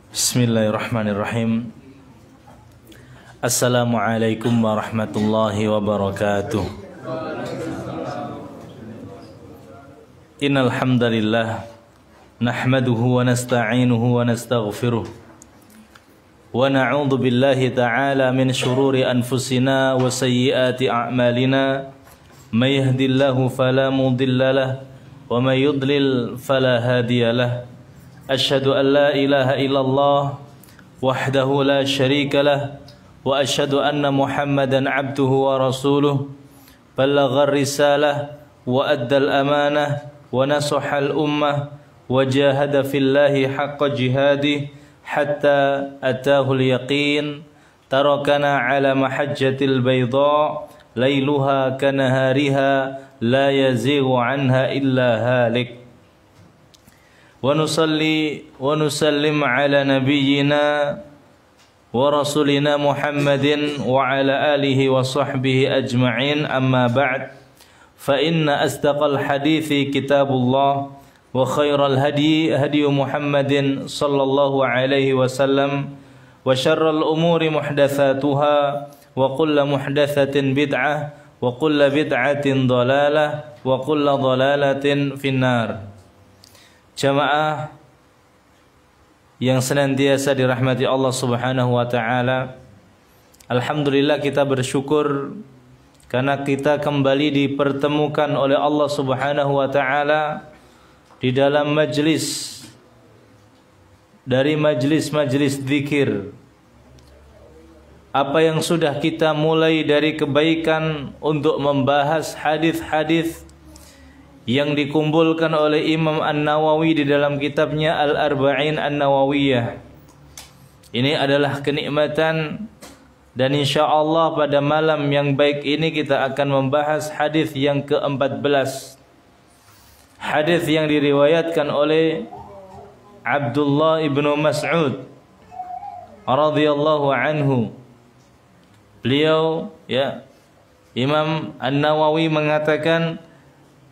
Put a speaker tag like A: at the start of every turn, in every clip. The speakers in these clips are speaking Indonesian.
A: Bismillahirrahmanirrahim. Assalamualaikum warahmatullahi wabarakatuh. Innal hamdalillah nahmaduhu wa nasta'inuhu wa nastaghfiruh wa na'udzu billahi ta'ala min shururi anfusina wa sayyiati a'malina may yahdihillahu fala mudilla lahu wa may yudlil fala hadiya lahu. Asyhadu an la ilaha illallah wahdahu la syarika lah wa asyhadu anna Muhammadan abduhu wa rasuluh ballagha risalah wa addal amanah wa nasahal ummah wa jahada fillahi haqqa jihadih hatta atahul yaqin tarakana ala mahajjatil bayda lailuha kanahariha la yazighu anha illa halik. Wa nusalli wa nusallim ala nabiyyina wa rasulina Muhammadin wa ala alihi wa sahbihi ajma'in, amma ba'd. Fa inna asdaqal hadithi kitabullah wa khairal hadi hadi Muhammadin sallallahu alaihi wasallam wa syarral umuri muhdatsatuha wa kullu muhdatsatin bid'ah wa kullu bid'atin dhalalah wa kullu dhalalatin finnar. Jamaah yang senantiasa dirahmati Allah Subhanahu wa taala, alhamdulillah kita bersyukur karena kita kembali dipertemukan oleh Allah Subhanahu wa taala di dalam majlis dari majlis-majlis zikir. Apa yang sudah kita mulai dari kebaikan untuk membahas hadis-hadis yang dikumpulkan oleh Imam An-Nawawi di dalam kitabnya Al-Arba'in An-Nawawiyah. Ini adalah kenikmatan, dan insyaallah pada malam yang baik ini kita akan membahas hadis yang ke-14. Hadis yang diriwayatkan oleh Abdullah ibnu Mas'ud radhiyallahu anhu. Beliau, ya, Imam An-Nawawi mengatakan,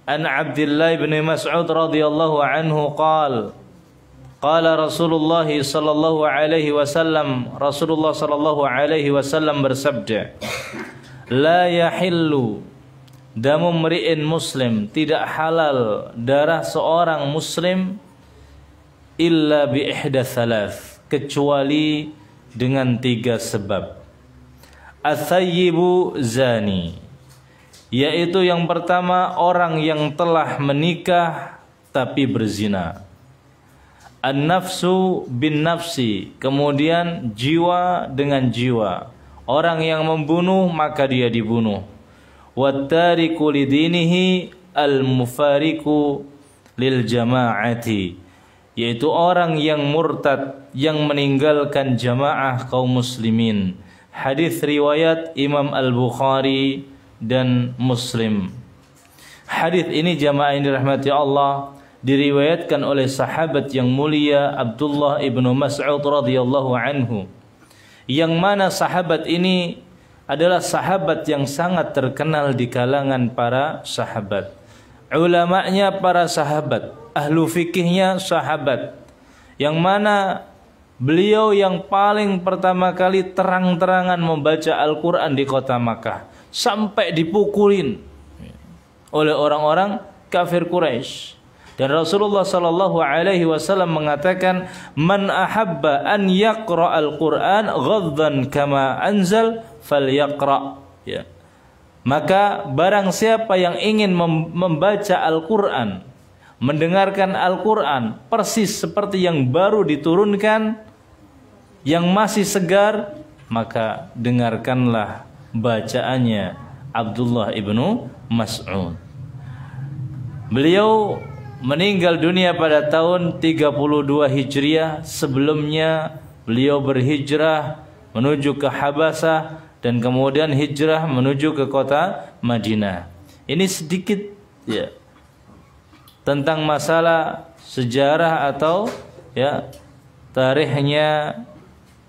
A: an Abdullah bin Mas'ud radhiyallahu anhu qala Rasulullah sallallahu alaihi wasallam, Rasulullah sallallahu alaihi wasallam bersabda, la yahillu damu mri'in muslim, tidak halal darah seorang muslim illa bi ihda thalath, kecuali dengan 3 sebab. Athayyibu zani, yaitu yang pertama orang yang telah menikah tapi berzina. An-nafsu bin nafsi, kemudian jiwa dengan jiwa. Orang yang membunuh maka dia dibunuh. Wattariku lidinihi al-mufariku lil jama'ati, yaitu orang yang murtad, yang meninggalkan jamaah kaum muslimin. Hadis riwayat Imam Al-Bukhari dan Muslim. Hadis ini jamaah yang dirahmati Allah diriwayatkan oleh sahabat yang mulia Abdullah ibnu Mas'ud radhiyallahu anhu, yang mana sahabat ini adalah sahabat yang sangat terkenal di kalangan para sahabat. Ulamanya para sahabat, ahlu fikihnya sahabat, yang mana beliau yang paling pertama kali terang-terangan membaca Al-Quran di kota Makkah, sampai dipukulin oleh orang-orang kafir Quraisy. Dan Rasulullah sallallahu alaihi wasallam mengatakan, man ahabba an yaqra al-Qur'an ghaddan kama anzal falyaqra, ya. Maka barang siapa yang ingin membaca Al-Qur'an, mendengarkan Al-Qur'an persis seperti yang baru diturunkan, yang masih segar, maka dengarkanlah bacaannya Abdullah ibnu Mas'ud. Beliau meninggal dunia pada tahun 32 Hijriah. Sebelumnya beliau berhijrah menuju ke Habasah dan kemudian hijrah menuju ke kota Madinah. Ini sedikit, ya, tentang masalah sejarah atau, ya, tarikhnya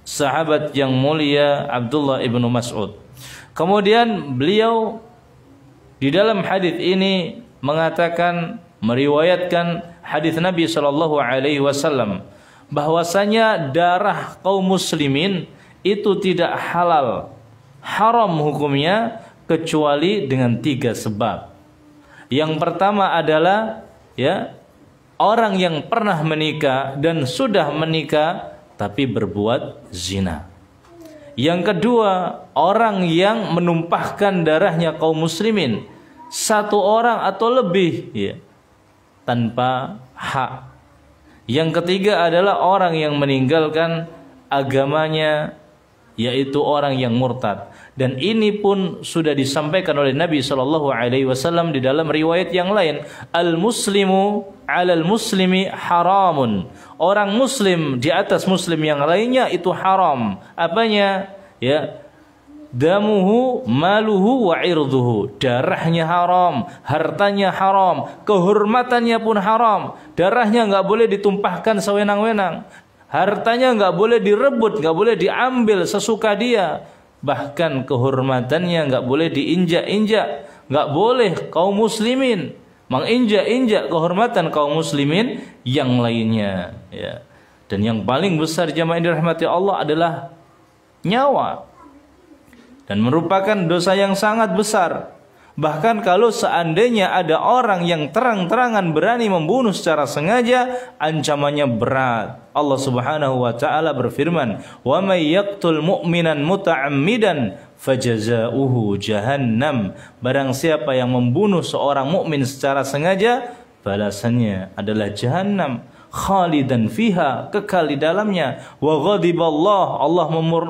A: sahabat yang mulia Abdullah ibnu Mas'ud. Kemudian beliau di dalam hadis ini mengatakan, meriwayatkan hadis Nabi sallallahu alaihi wasallam bahwasanya darah kaum muslimin itu tidak halal, haram hukumnya kecuali dengan 3 sebab. Yang pertama adalah orang yang pernah menikah dan sudah menikah tapi berbuat zina. Yang kedua, orang yang menumpahkan darahnya kaum muslimin, 1 orang atau lebih tanpa hak. Yang ketiga adalah orang yang meninggalkan agamanya, yaitu orang yang murtad. Dan ini pun sudah disampaikan oleh Nabi SAW di dalam riwayat yang lain. Al-muslimu 'alal muslimi haramun. Orang muslim di atas muslim yang lainnya itu haram. Apanya? Damuhu, maluhu, wa irduhu. Darahnya haram, hartanya haram, kehormatannya pun haram. Darahnya nggak boleh ditumpahkan sewenang-wenang. Hartanya nggak boleh direbut, nggak boleh diambil sesuka dia. Bahkan kehormatannya nggak boleh diinjak-injak. Nggak boleh kaum muslimin menginjak-injak kehormatan kaum muslimin yang lainnya. Dan yang paling besar jamaah dirahmati Allah adalah nyawa. Dan merupakan dosa yang sangat besar. Bahkan kalau seandainya ada orang yang terang-terangan berani membunuh secara sengaja, ancamannya berat. Allah Subhanahu wa taala berfirman, "Wa may yaqtul mu'minan muta'ammidan fajazaohu jahannam." Barang siapa yang membunuh seorang mukmin secara sengaja, balasannya adalah jahannam, khalidan fiha, kekal di dalamnya. Wa ghadiballah, Allah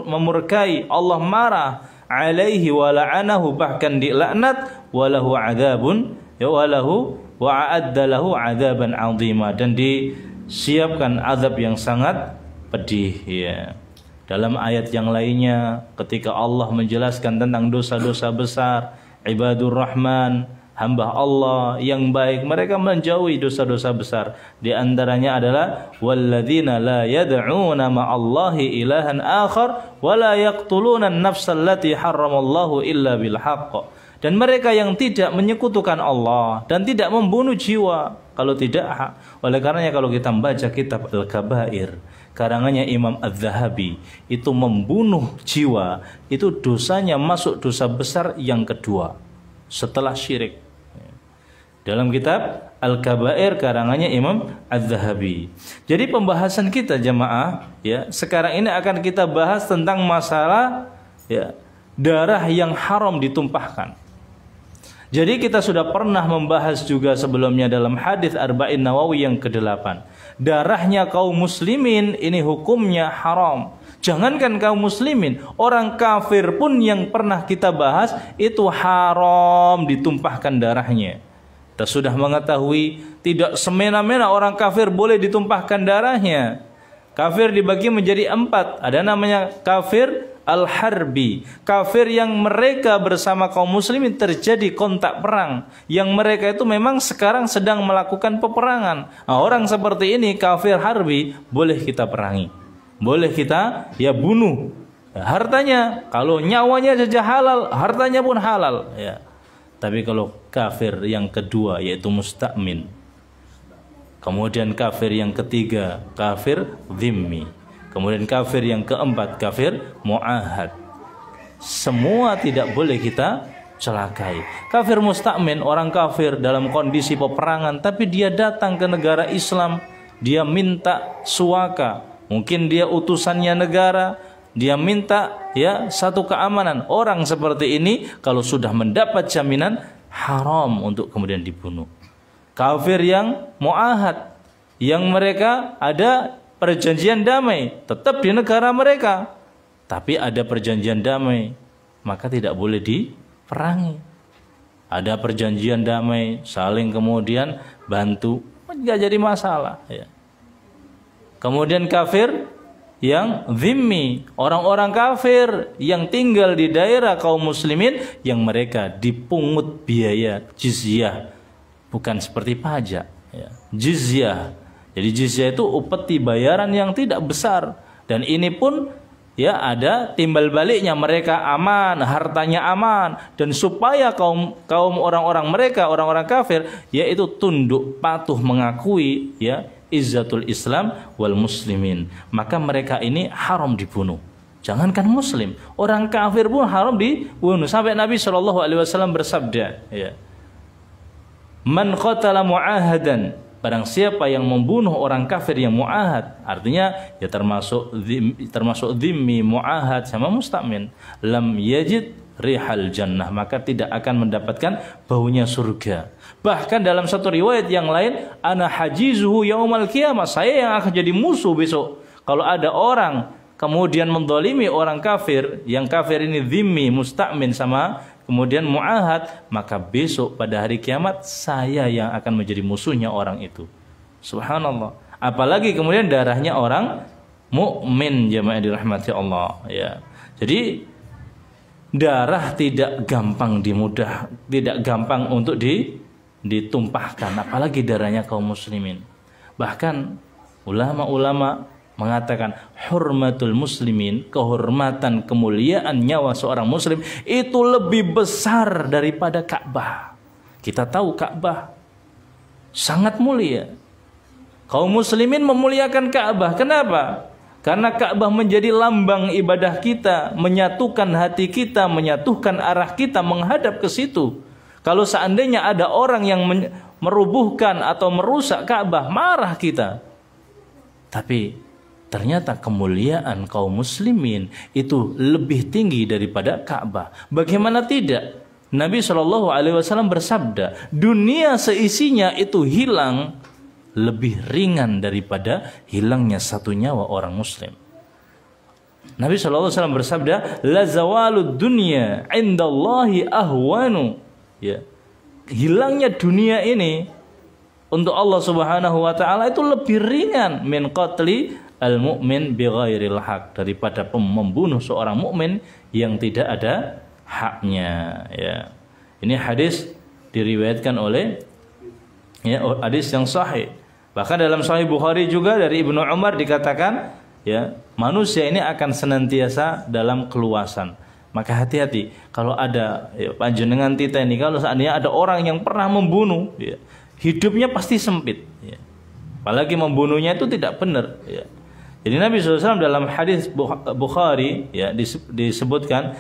A: memurkai, Allah marah, alaihi wa la'anahu, bahkan dilaknat, walahu adzabun walahu wa a'adda lahu adzaban 'azima, dan disiapkan azab yang sangat pedih. Dalam ayat yang lainnya ketika Allah menjelaskan tentang dosa-dosa besar, ibadur rahman, hamba Allah yang baik, mereka menjauhi dosa-dosa besar. Di antaranya adalah walladzina la yad'una ma'allahi ilahan akhar wa la yaqtuluna an-nafsal lati harramallahu illa bil haqq. Dan mereka yang tidak menyekutukan Allah dan tidak membunuh jiwa kalau tidak hak. Oleh karenanya kalau kita membaca kitab Al-Kabair karangannya Imam Az-Zahabi, itu membunuh jiwa itu dosanya masuk dosa besar yang kedua setelah syirik. Dalam kitab Al-Kabair karangannya Imam Az-Zahabi. Jadi pembahasan kita jamaah sekarang ini akan kita bahas tentang masalah darah yang haram ditumpahkan. Jadi kita sudah pernah membahas juga sebelumnya dalam hadis Arba'in Nawawi yang ke-8. Darahnya kaum muslimin ini hukumnya haram. Jangankan kaum muslimin, orang kafir pun yang pernah kita bahas itu haram ditumpahkan darahnya. Kita sudah mengetahui tidak semena-mena orang kafir boleh ditumpahkan darahnya. Kafir dibagi menjadi 4. Ada namanya kafir al-harbi, kafir yang mereka bersama kaum muslimin terjadi kontak perang, yang mereka itu memang sekarang sedang melakukan peperangan. Nah, orang seperti ini kafir harbi boleh kita perangi, boleh kita bunuh. Hartanya, kalau nyawanya saja halal, hartanya pun halal. Tapi kalau kafir yang kedua yaitu musta'min, kemudian kafir yang ketiga kafir dhimmi, kemudian kafir yang keempat kafir mu'ahad, semua tidak boleh kita celakai. Kafir musta'min, orang kafir dalam kondisi peperangan tapi dia datang ke negara Islam, dia minta suaka, mungkin dia utusannya negara, dia minta satu keamanan. Orang seperti ini kalau sudah mendapat jaminan haram untuk kemudian dibunuh. Kafir yang mu'ahad, yang mereka ada perjanjian damai, tetap di negara mereka, tapi ada perjanjian damai, maka tidak boleh diperangi. Ada perjanjian damai, saling kemudian bantu, nggak jadi masalah. Kemudian kafir yang zimmi, orang-orang kafir yang tinggal di daerah kaum muslimin yang mereka dipungut biaya jizyah, bukan seperti pajak, jizyah. Jadi jizyah itu upeti bayaran yang tidak besar, dan ini pun ya ada timbal baliknya, mereka aman, hartanya aman, dan supaya kaum orang-orang mereka, orang-orang kafir, yaitu tunduk patuh mengakui ya izzatul Islam wal muslimin, maka mereka ini haram dibunuh. Jangankan muslim, orang kafir pun haram dibunuh. Sampai Nabi SAW bersabda, ya, man qatala mu'ahadan, barang siapa yang membunuh orang kafir yang mu'ahad, artinya ya termasuk dhimmi, mu'ahad sama musta'min, lam yajid rihal jannah, maka tidak akan mendapatkan baunya surga. Bahkan dalam satu riwayat yang lain, ana hajizuhu yaumal qiyamah, saya yang akan jadi musuh besok. Kalau ada orang kemudian mendolimi orang kafir, yang kafir ini dhimmi, musta'min sama kemudian mu'ahad, maka besok pada hari kiamat saya yang akan menjadi musuhnya orang itu. Subhanallah. Apalagi kemudian darahnya orang mukmin, jemaah dirahmati Allah, ya. Jadi darah tidak gampang tidak gampang untuk ditumpahkan, apalagi darahnya kaum muslimin. Bahkan ulama-ulama mengatakan hurmatul muslimin, kehormatan, kemuliaan nyawa seorang muslim itu lebih besar daripada Ka'bah. Kita tahu Ka'bah sangat mulia. Kaum muslimin memuliakan Ka'bah. Kenapa? Karena Ka'bah menjadi lambang ibadah kita, menyatukan hati kita, menyatukan arah kita menghadap ke situ. Kalau seandainya ada orang yang merubuhkan atau merusak Ka'bah, marah kita. Tapi ternyata kemuliaan kaum muslimin itu lebih tinggi daripada Ka'bah. Bagaimana tidak? Nabi SAW bersabda, dunia seisinya itu hilang lebih ringan daripada hilangnya satu nyawa orang muslim. Nabi SAW bersabda, la zawalud dunya indallahi ahwanu. Ya. Hilangnya dunia ini untuk Allah Subhanahu wa taala itu lebih ringan min qatli al-mu'min bighairil haq, daripada membunuh seorang mukmin yang tidak ada haknya, ya. Ini hadis diriwayatkan oleh hadis yang sahih. Bahkan dalam Sahih Bukhari juga dari Ibnu Umar dikatakan, ya, manusia ini akan senantiasa dalam keluasan. Maka hati-hati kalau ada panjenengan kita ini, kalau seandainya ada orang yang pernah membunuh, ya, hidupnya pasti sempit, ya. Apalagi membunuhnya itu tidak benar, ya. Jadi Nabi SAW dalam hadis Bukhari, ya, disebutkan,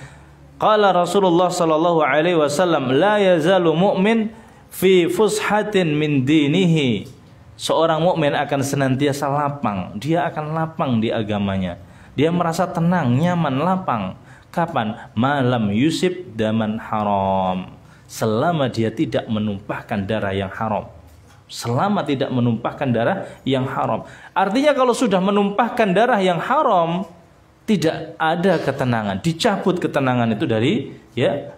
A: qala Rasulullah sallallahu alaihi wasallam, la yazalu mu'min fi fushatin min dinihi. Seorang mukmin akan senantiasa lapang, dia akan lapang di agamanya. Dia merasa tenang, nyaman, lapang. Kapan? Malam yusib daman haram. Selama dia tidak menumpahkan darah yang haram. Selama tidak menumpahkan darah yang haram. Artinya kalau sudah menumpahkan darah yang haram, tidak ada ketenangan, dicabut ketenangan itu dari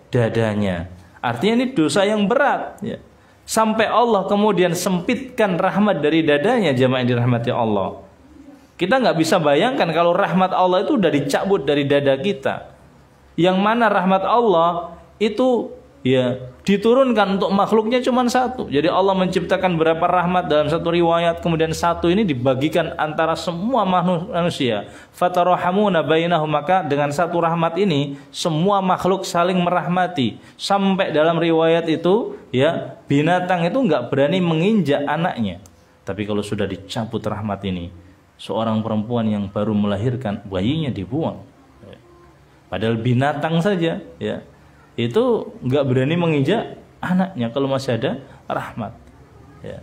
A: dadanya. Artinya ini dosa yang berat, ya. Sampai Allah kemudian sempitkan rahmat dari dadanya, jemaah yang dirahmati Allah. Kita nggak bisa bayangkan kalau rahmat Allah itu udah dicabut dari dada kita. Yang mana rahmat Allah itu diturunkan untuk makhluknya cuma satu. Jadi Allah menciptakan berapa rahmat dalam satu riwayat, kemudian satu ini dibagikan antara semua manusia. Fatarahamuna bainahum, maka dengan satu rahmat ini semua makhluk saling merahmati. Sampai dalam riwayat itu, ya, binatang itu nggak berani menginjak anaknya. Tapi kalau sudah dicabut rahmat ini, seorang perempuan yang baru melahirkan, bayinya dibuang. Padahal binatang saja, ya, itu nggak berani menginjak anaknya kalau masih ada rahmat, ya.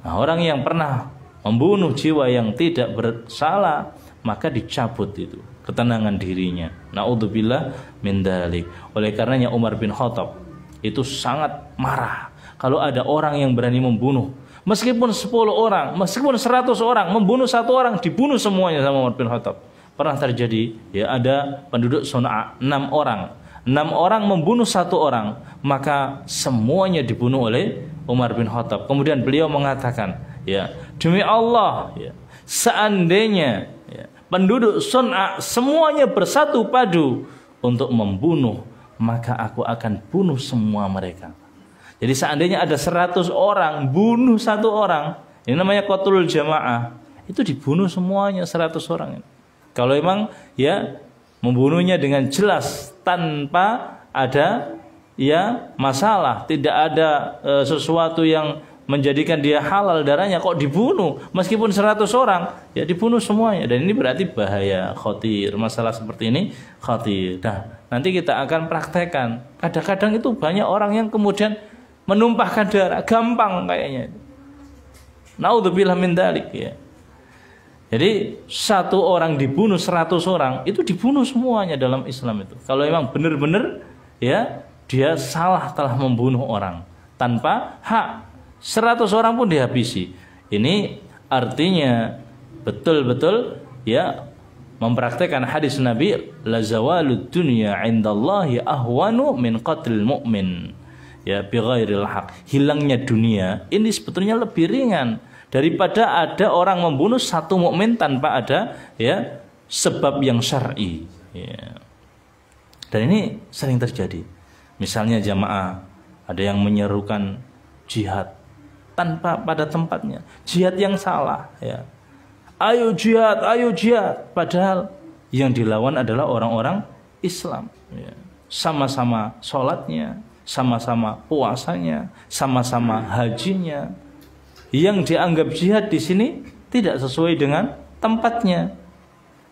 A: Nah, orang yang pernah membunuh jiwa yang tidak bersalah, maka dicabut itu ketenangan dirinya. Naudzubillah min dzalik. Oleh karenanya Umar bin Khattab itu sangat marah kalau ada orang yang berani membunuh, meskipun 10 orang, meskipun 100 orang, membunuh satu orang, dibunuh semuanya sama Umar bin Khattab. Pernah terjadi, ya, ada penduduk Son'a 6 orang. 6 orang membunuh 1 orang, maka semuanya dibunuh oleh Umar bin Khattab. Kemudian beliau mengatakan, ya, demi Allah, ya, seandainya, ya, penduduk Son'a semuanya bersatu padu untuk membunuh, maka aku akan bunuh semua mereka. Jadi seandainya ada 100 orang bunuh 1 orang, ini namanya qatlul jamaah, itu dibunuh semuanya 100 orang. Kalau memang ya membunuhnya dengan jelas tanpa ada ya masalah, tidak ada sesuatu yang menjadikan dia halal darahnya, kok dibunuh meskipun 100 orang ya dibunuh semuanya, dan ini berarti bahaya, khatir. Masalah seperti ini khatir. Nah, nanti kita akan praktekkan. Kadang-kadang itu banyak orang yang kemudian menumpahkan darah gampang kayaknya. Naudzubillah min dzalik ya. Jadi satu orang dibunuh 100 orang, itu dibunuh semuanya dalam Islam itu. Kalau memang benar-benar ya dia salah telah membunuh orang tanpa hak, 100 orang pun dihabisi. Ini artinya betul-betul ya mempraktekkan hadis Nabi, la zawalud dunya indallahi ahwanu min qatlil mu'min ya bighairil haq. Hilangnya dunia ini sebetulnya lebih ringan daripada ada orang membunuh satu mukmin tanpa ada ya sebab yang syar'i ya. Dan ini sering terjadi. Misalnya jamaah ada yang menyerukan jihad tanpa pada tempatnya, jihad yang salah ya. Ayo jihad, padahal yang dilawan adalah orang-orang Islam ya. Sama-sama sholatnya, sama-sama puasanya, sama-sama hajinya. Yang dianggap jihad di sini tidak sesuai dengan tempatnya.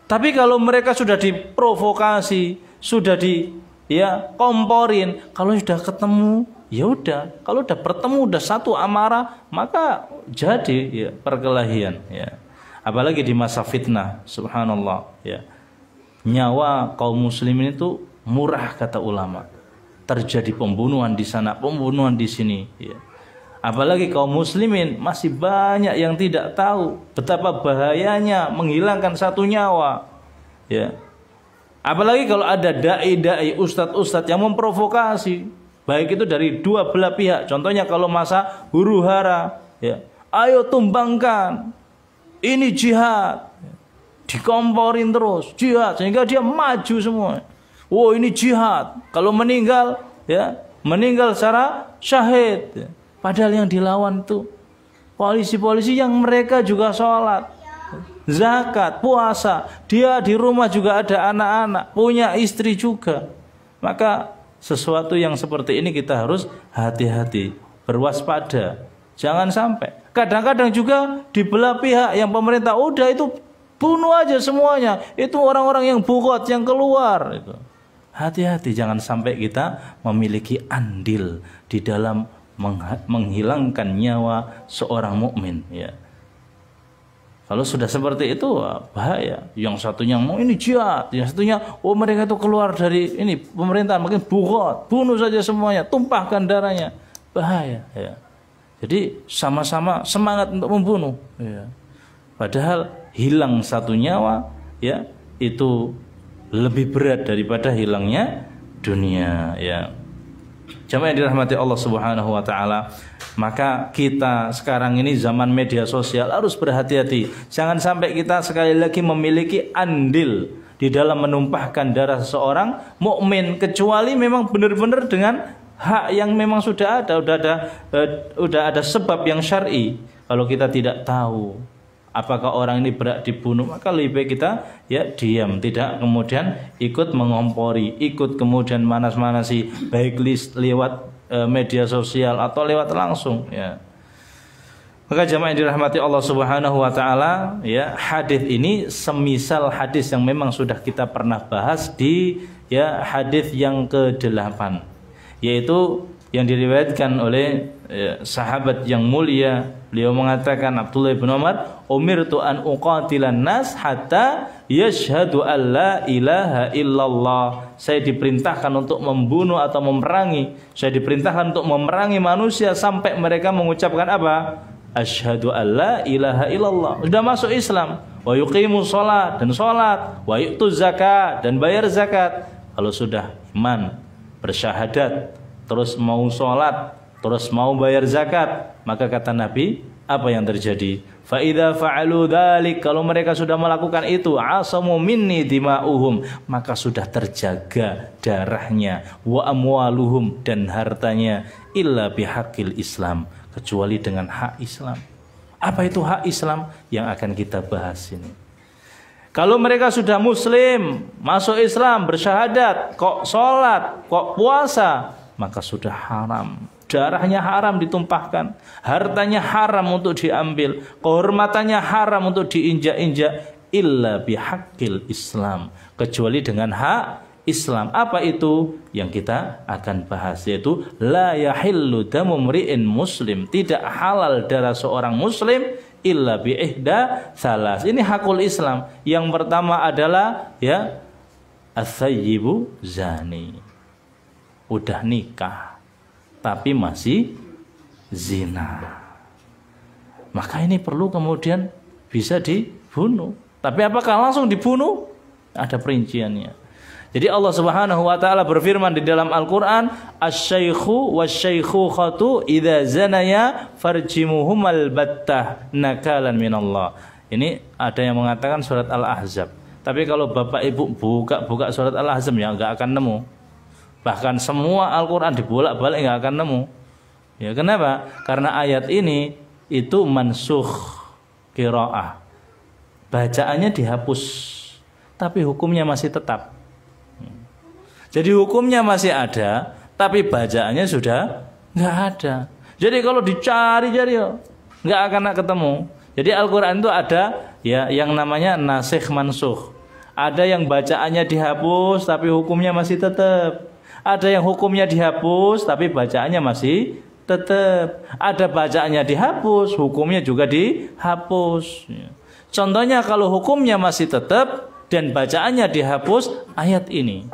A: Tapi kalau mereka sudah diprovokasi, sudah komporin, kalau sudah ketemu ya udah, kalau udah bertemu udah satu amarah, maka jadi ya perkelahian ya. Apalagi di masa fitnah, subhanallah ya. Nyawa kaum muslimin itu murah kata ulama. Terjadi pembunuhan di sana, pembunuhan di sini ya. Apalagi kaum muslimin masih banyak yang tidak tahu betapa bahayanya menghilangkan satu nyawa ya. Apalagi kalau ada dai-dai, ustadz-ustadz yang memprovokasi, baik itu dari dua belah pihak. Contohnya kalau masa huru-hara ya, ayo tumbangkan, ini jihad, dikomporin terus jihad sehingga dia maju semua. Oh ini jihad, kalau meninggal ya meninggal secara syahid ya. Padahal yang dilawan itu polisi-polisi yang mereka juga sholat, zakat, puasa, dia di rumah juga ada anak-anak, punya istri juga. Maka sesuatu yang seperti ini kita harus hati-hati, berwaspada. Jangan sampai. Kadang-kadang juga di belah pihak yang pemerintah udah itu bunuh aja semuanya. Itu orang-orang yang bugot yang keluar itu. Hati-hati jangan sampai kita memiliki andil di dalam menghilangkan nyawa seorang mukmin ya. Kalau sudah seperti itu bahaya. Yang satunya mau ini jihad, yang satunya oh mereka itu keluar dari ini pemerintah, makin bugot, bunuh saja semuanya, tumpahkan darahnya, bahaya ya. Jadi sama-sama semangat untuk membunuh ya. Padahal hilang satu nyawa ya itu lebih berat daripada hilangnya dunia ya. Jamaah yang dirahmati Allah Subhanahu wa taala, maka kita sekarang ini zaman media sosial harus berhati-hati. Jangan sampai kita sekali lagi memiliki andil di dalam menumpahkan darah seseorang mukmin, kecuali memang benar-benar dengan hak yang memang sudah ada sebab yang syar'i. Kalau kita tidak tahu apakah orang ini berat dibunuh, maka lebih baik kita ya diam, tidak kemudian ikut mengompori, ikut kemudian manas-manasi, baik lewat media sosial atau lewat langsung ya. Maka jamaah yang dirahmati Allah Subhanahu wa taala ya, hadis ini semisal hadis yang memang sudah kita pernah bahas di ya hadis yang ke-8, yaitu yang diriwayatkan oleh sahabat yang mulia. Beliau mengatakan, Abdullah bin Umar, umirtu an uqatilan nas hatta yashhadu an la ilaha illallah. Saya diperintahkan untuk membunuh atau memerangi. Saya diperintahkan untuk memerangi manusia sampai mereka mengucapkan apa? Asyhadu an la ilaha illallah. Sudah masuk Islam. Wa yuqimu sholat, dan sholat. Wa yu'tu zakat, dan bayar zakat. Kalau sudah iman, bersyahadat, terus mau sholat, terus mau bayar zakat, maka kata Nabi, apa yang terjadi? Fa idza fa'alu dzalik, kalau mereka sudah melakukan itu, asamu minni dima'uhum, maka sudah terjaga darahnya, wa amwaluhum, dan hartanya, illa bihaqqil Islam, kecuali dengan hak Islam. Apa itu hak Islam yang akan kita bahas ini? Kalau mereka sudah muslim, masuk Islam, bersyahadat, kok sholat, kok puasa, maka sudah haram. Darahnya haram ditumpahkan, hartanya haram untuk diambil, kehormatannya haram untuk diinjak-injak, illa bihaqqil Islam, kecuali dengan hak Islam. Apa itu yang kita akan bahas, yaitu la yahillu damu mri'in muslim, tidak halal darah seorang muslim illa bi ihda salas. Ini hakul Islam. Yang pertama adalah ya as-sayyibu zani, udah nikah tapi masih zina, maka ini perlu kemudian bisa dibunuh. Tapi apakah langsung dibunuh? Ada perinciannya. Jadi Allah Subhanahu wa taala berfirman di dalam Al-Qur'an, asy-syaikhu wasy-syaikhatu idza zanaya farjimuhumal battah nakalan minallah. Ini ada yang mengatakan surat Al-Ahzab. Tapi kalau Bapak Ibu buka surat Al-Ahzab ya enggak akan nemu. Bahkan semua Al-Qur'an dibolak-balik enggak akan nemu. Ya kenapa? Karena ayat ini itu mansukh qiraah. Bacaannya dihapus, tapi hukumnya masih tetap. Jadi hukumnya masih ada, tapi bacaannya sudah nggak ada. Jadi kalau dicari-cari nggak akan ketemu. Jadi Al-Quran itu ada ya yang namanya nasikh mansukh. Ada yang bacaannya dihapus, tapi hukumnya masih tetap. Ada yang hukumnya dihapus, tapi bacaannya masih tetap. Ada bacaannya dihapus, hukumnya juga dihapus. Contohnya kalau hukumnya masih tetap dan bacaannya dihapus, ayat ini.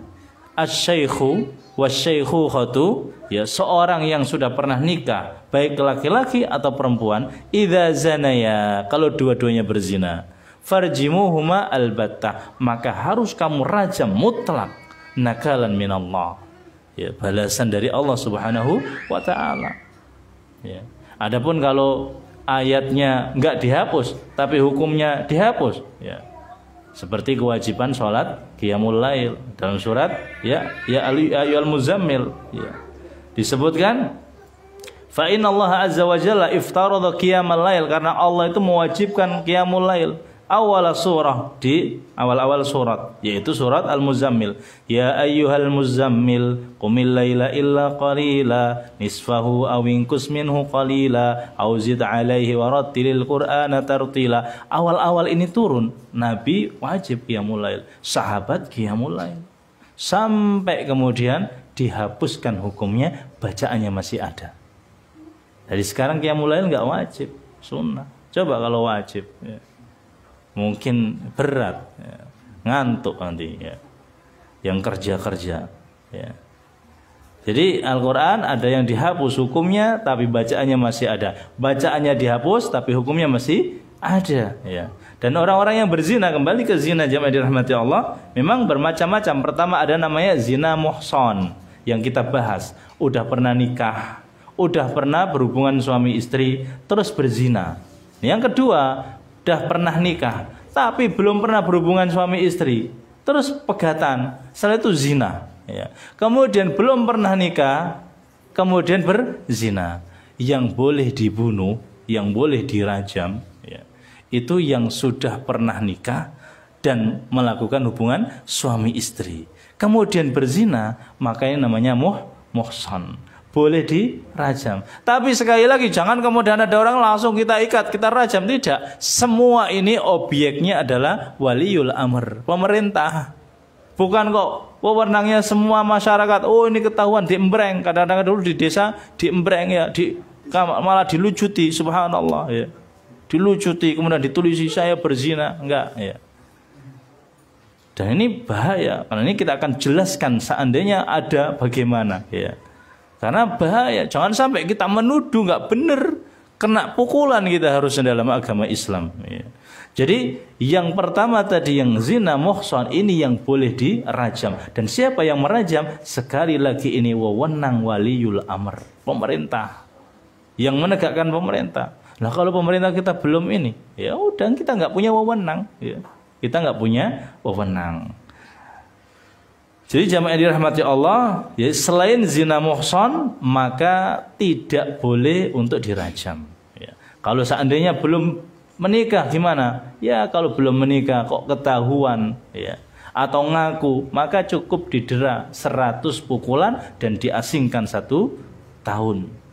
A: Asy-syaikhu wasy-syaikhatu, ya seorang yang sudah pernah nikah, baik laki-laki atau perempuan, idza zanaya, kalau dua-duanya berzina, farjimuhuma albattah, maka harus kamu rajam mutlak, nakalan minallah. Ya, balasan dari Allah Subhanahu wa taala. Ya. Adapun kalau ayatnya enggak dihapus tapi hukumnya dihapus, ya. Seperti kewajiban sholat qiyamul lail dalam surat ya ayyuhal muzammil, ya. Disebutkan fa innallaha azza wa jalla iftaradha qiyamal lail, karena Allah itu mewajibkan qiyamul lail awal surah, di awal-awal surat, yaitu surat Al-Muzammil. Ya ayyuhal muzammil qumil laila illa qalila nisfahu aw inqus minhu qalila aw zid alaihi warattilil qur'ana tartila. Awal-awal ini turun, Nabi wajib qiyamul lail, sahabat qiyamul lail, sampai kemudian dihapuskan hukumnya, bacaannya masih ada. Dari sekarang qiyamul lail enggak wajib, sunnah. Coba kalau wajib, ya, mungkin berat, ya, ngantuk nanti, ya, yang kerja-kerja, ya. Jadi Al-Quran ada yang dihapus hukumnya tapi bacaannya masih ada, bacaannya dihapus tapi hukumnya masih ada, ya. Dan orang-orang yang berzina, kembali ke zina jamaah dirahmati Allah, memang bermacam-macam. Pertama ada namanya zina muhsan yang kita bahas, udah pernah nikah, udah pernah berhubungan suami istri terus berzina. Yang kedua, udah pernah nikah tapi belum pernah berhubungan suami istri terus pegatan, setelah itu zina, ya. Kemudian belum pernah nikah kemudian berzina. Yang boleh dibunuh, yang boleh dirajam, ya, itu yang sudah pernah nikah dan melakukan hubungan suami istri kemudian berzina, makanya namanya muhsan, boleh dirajam. Tapi sekali lagi jangan kemudian ada orang langsung kita ikat, kita rajam, tidak. Semua ini objeknya adalah waliul amr, pemerintah. Bukan kok wewenangnya semua masyarakat. Oh ini ketahuan diembreng. Kadang-kadang dulu di desa diembreng, ya, malah dilucuti, subhanallah, ya. Dilucuti kemudian ditulisi saya berzina, enggak, ya. Dan ini bahaya. Karena ini kita akan jelaskan seandainya ada bagaimana, ya. Karena bahaya, jangan sampai kita menuduh nggak benar, kena pukulan kita harusnya dalam agama Islam, ya. Jadi yang pertama tadi yang zina muhsan ini yang boleh dirajam. Dan siapa yang merajam? Sekali lagi ini wewenang waliul amr, pemerintah, yang menegakkan pemerintah. Nah kalau pemerintah kita belum ini, ya udah kita nggak punya wewenang, ya. Kita nggak punya wewenang. Jadi jamaah yang dirahmati Allah, ya, selain zina muhsan maka tidak boleh untuk dirajam, ya. Kalau seandainya belum Menikah gimana? Ya kalau belum menikah kok ketahuan ya atau ngaku, maka cukup didera 100 pukulan dan diasingkan 1 tahun.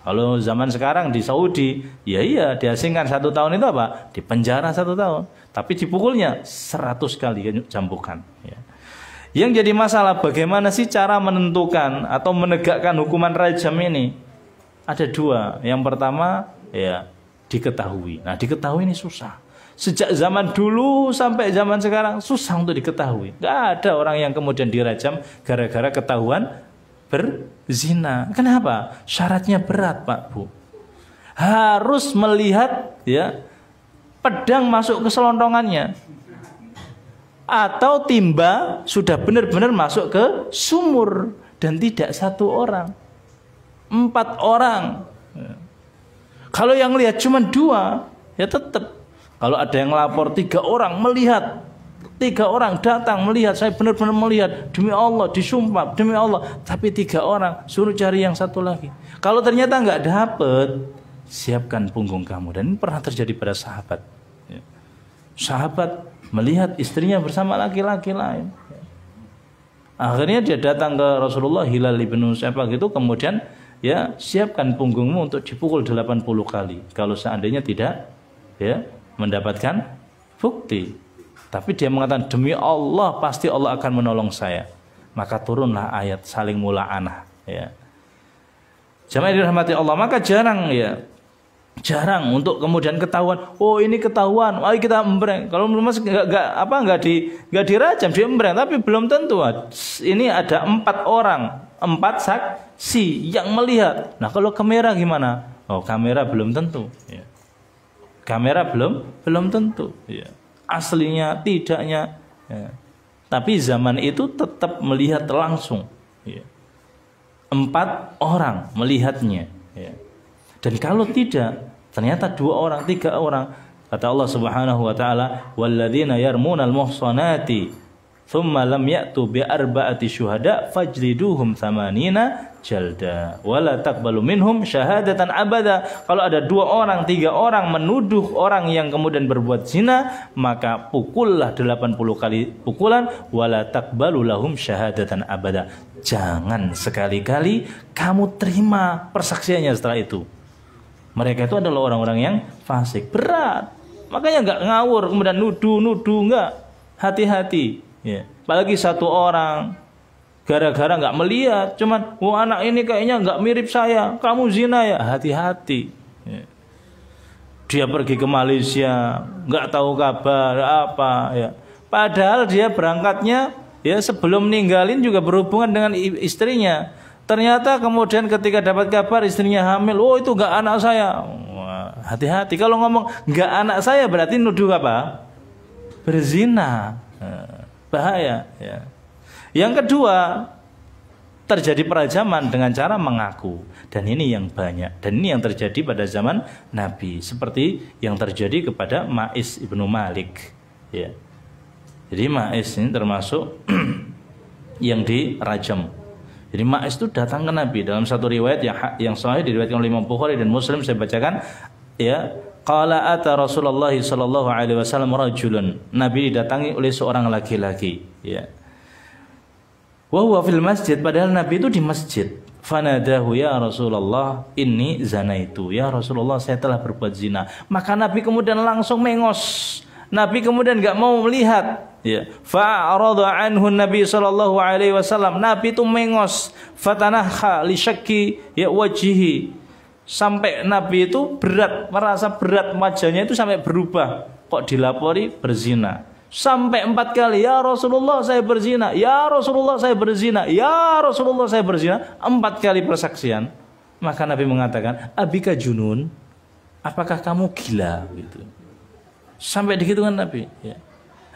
A: Kalau zaman sekarang di Saudi, ya iya diasingkan 1 tahun itu apa? Dipenjara 1 tahun. Tapi dipukulnya 100 kali jambukan. Ya. Yang jadi masalah bagaimana sih cara menentukan atau menegakkan hukuman rajam ini? Ada 2. Yang pertama ya diketahui. Nah diketahui ini susah. Sejak zaman dulu sampai zaman sekarang susah untuk diketahui. Gak ada orang yang kemudian dirajam gara-gara ketahuan berzina. Kenapa? Syaratnya berat, Pak Bu. Harus melihat ya pedang masuk ke selontongannya atau timba sudah benar-benar masuk ke sumur dan tidak 1 orang, 4 orang. Kalau yang lihat cuma 2, ya tetap. Kalau ada yang lapor 3 orang melihat, 3 orang datang melihat, saya benar-benar melihat, demi Allah disumpah, demi Allah. Tapi 3 orang suruh cari yang 1 lagi. Kalau ternyata nggak dapet, siapkan punggung kamu. Dan ini pernah terjadi pada sahabat. Sahabat melihat istrinya bersama laki-laki lain. Akhirnya dia datang ke Rasulullah, Hilal ibn siapa gitu, kemudian ya siapkan punggungmu untuk dipukul 80 kali. Kalau seandainya tidak ya mendapatkan bukti. Tapi dia mengatakan demi Allah pasti Allah akan menolong saya. Maka turunlah ayat saling mula'anah ya. Jamaah dirahmati Allah, maka jarang untuk kemudian ketahuan. Oh ini ketahuan, ayo kita embreng. Kalau mas nggak dirajam, diembreng, tapi belum tentu. Ini ada 4 orang, 4 saksi yang melihat. Nah kalau kamera gimana? Oh kamera belum tentu. Ya. Kamera belum tentu. Ya. Aslinya tidaknya ya. Tapi zaman itu tetap melihat langsung ya. 4 orang melihatnya ya. Dan kalau tidak ternyata 2 orang 3 orang, kata Allah Subhanahu wa taala walladzina yarmunal muhsanati thumma lam ya'tu bi arba'ati syuhada fajliduhum 80 jalda wala taqbalu minhum syahadatan abada. Kalau ada 2 orang 3 orang menuduh orang yang kemudian berbuat zina, maka pukullah 80 kali pukulan wala taqbalu lahum syahadatan abada. Jangan sekali-kali kamu terima persaksiannya setelah itu. Mereka itu adalah orang-orang yang fasik. Berat. Makanya nggak ngawur kemudian nuduh nggak. Hati-hati ya. Apalagi 1 orang gara-gara nggak melihat, cuman anak ini kayaknya nggak mirip saya, kamu zina ya, hati-hati ya. Dia pergi ke Malaysia nggak tahu kabar apa ya, padahal dia berangkatnya ya sebelum ninggalin juga berhubungan dengan istrinya. Ternyata kemudian ketika dapat kabar istrinya hamil, oh itu nggak anak saya. Wah, hati-hati kalau ngomong nggak anak saya berarti nuduh apa? Berzina. Bahaya ya. Yang kedua, terjadi perajaman dengan cara mengaku. Dan ini yang banyak. Dan ini yang terjadi pada zaman Nabi. Seperti yang terjadi kepada Ma'is ibnu Malik ya. Jadi Ma'is ini termasuk yang dirajam. Jadi Ma'is itu datang ke Nabi. Dalam satu riwayat yang sahih diriwayatkan oleh Imam Bukhari dan Muslim, saya bacakan ya. Qala ata Rasulullah sallallahu alaihi wasallam rajulun. Nabi didatangi oleh seorang laki-laki ya. Wa huwa fil masjid, padahal Nabi itu di masjid. Fanadahu ya Rasulullah inni zanaitu. Ya Rasulullah saya telah berbuat zina. Maka Nabi kemudian langsung mengos. Nabi kemudian enggak mau melihat ya. Fa'arada anhu Nabi sallallahu alaihi wasallam. Nabi itu mengos. Fatanaha li syakki ya wajhihi. Sampai Nabi itu merasa berat wajahnya itu sampai berubah. Kok dilapori berzina. Sampai 4 kali, ya Rasulullah saya berzina, ya Rasulullah saya berzina, ya Rasulullah saya berzina. 4 kali persaksian. Maka Nabi mengatakan, abika junun, apakah kamu gila? Gitu. Sampai digitukan Nabi ya.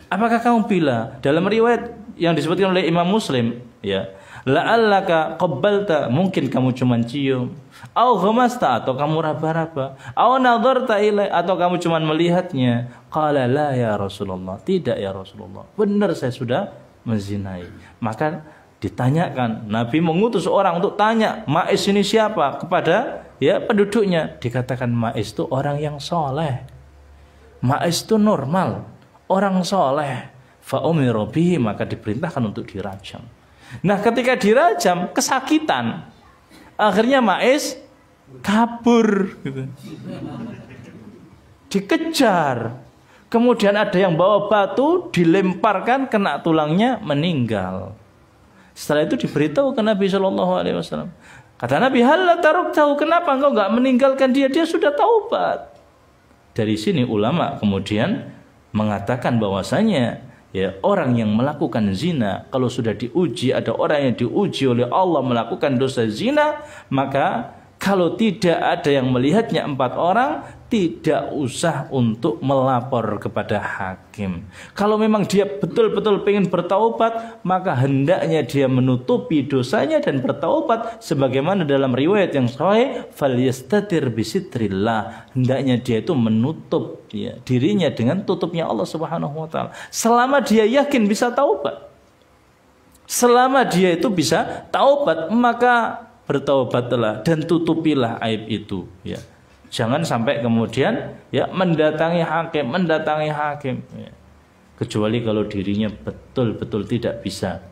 A: Apakah kamu gila? Dalam riwayat yang disebutkan oleh Imam Muslim ya, la'allaka qabbalta, mungkin kamu cuma cium, au ghamasta, atau kamu raba-raba, au nadharta ilai, atau kamu cuma melihatnya. Qala la ya Rasulullah, tidak ya Rasulullah, benar saya sudah menzinai. Maka ditanyakan, Nabi mengutus orang untuk tanya Ma'is ini siapa kepada ya penduduknya. Dikatakan Ma'is itu orang yang soleh. Ma'is itu normal, orang soleh. Fa'umiru bihi, maka diperintahkan untuk dirajam. Nah ketika dirajam kesakitan, akhirnya Ma'is kabur gitu. Dikejar, kemudian ada yang bawa batu dilemparkan, kena tulangnya, meninggal. Setelah itu diberitahu ke Nabi SAW. Kata Nabi, hal taraktahu, kenapa engkau enggak meninggalkan dia? Dia sudah taubat. Dari sini ulama kemudian mengatakan bahwasanya ya, orang yang melakukan zina, kalau sudah diuji, ada orang yang diuji oleh Allah melakukan dosa zina, maka kalau tidak ada yang melihatnya 4 orang, tidak usah untuk melapor kepada hakim. Kalau memang dia betul-betul ingin bertaubat, maka hendaknya dia menutupi dosanya dan bertaubat sebagaimana dalam riwayat yang sahih, falyastatir bisitrillah. Hendaknya dia itu menutup ya, dirinya dengan tutupnya Allah Subhanahu wa taala. Selama dia yakin bisa taubat. Selama dia itu bisa taubat, maka bertaubatlah dan tutupilah aib itu ya. Jangan sampai kemudian ya mendatangi hakim ya. Kecuali kalau dirinya betul-betul tidak bisa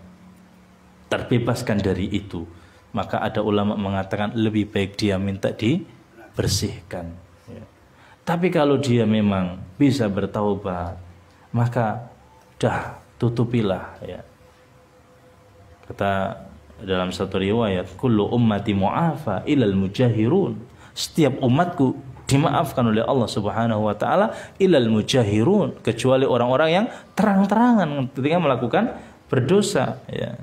A: terbebaskan dari itu, maka ada ulama mengatakan lebih baik dia minta dibersihkan ya. Tapi kalau dia memang bisa bertaubat, maka dah tutupilah ya. Kata dalam satu riwayat, kullu ummati mu'afa ilal mujahirun. Setiap umatku dimaafkan oleh Allah Subhanahu wa taala ilal mujahirun, kecuali orang-orang yang terang-terangan ketika melakukan berdosa ya.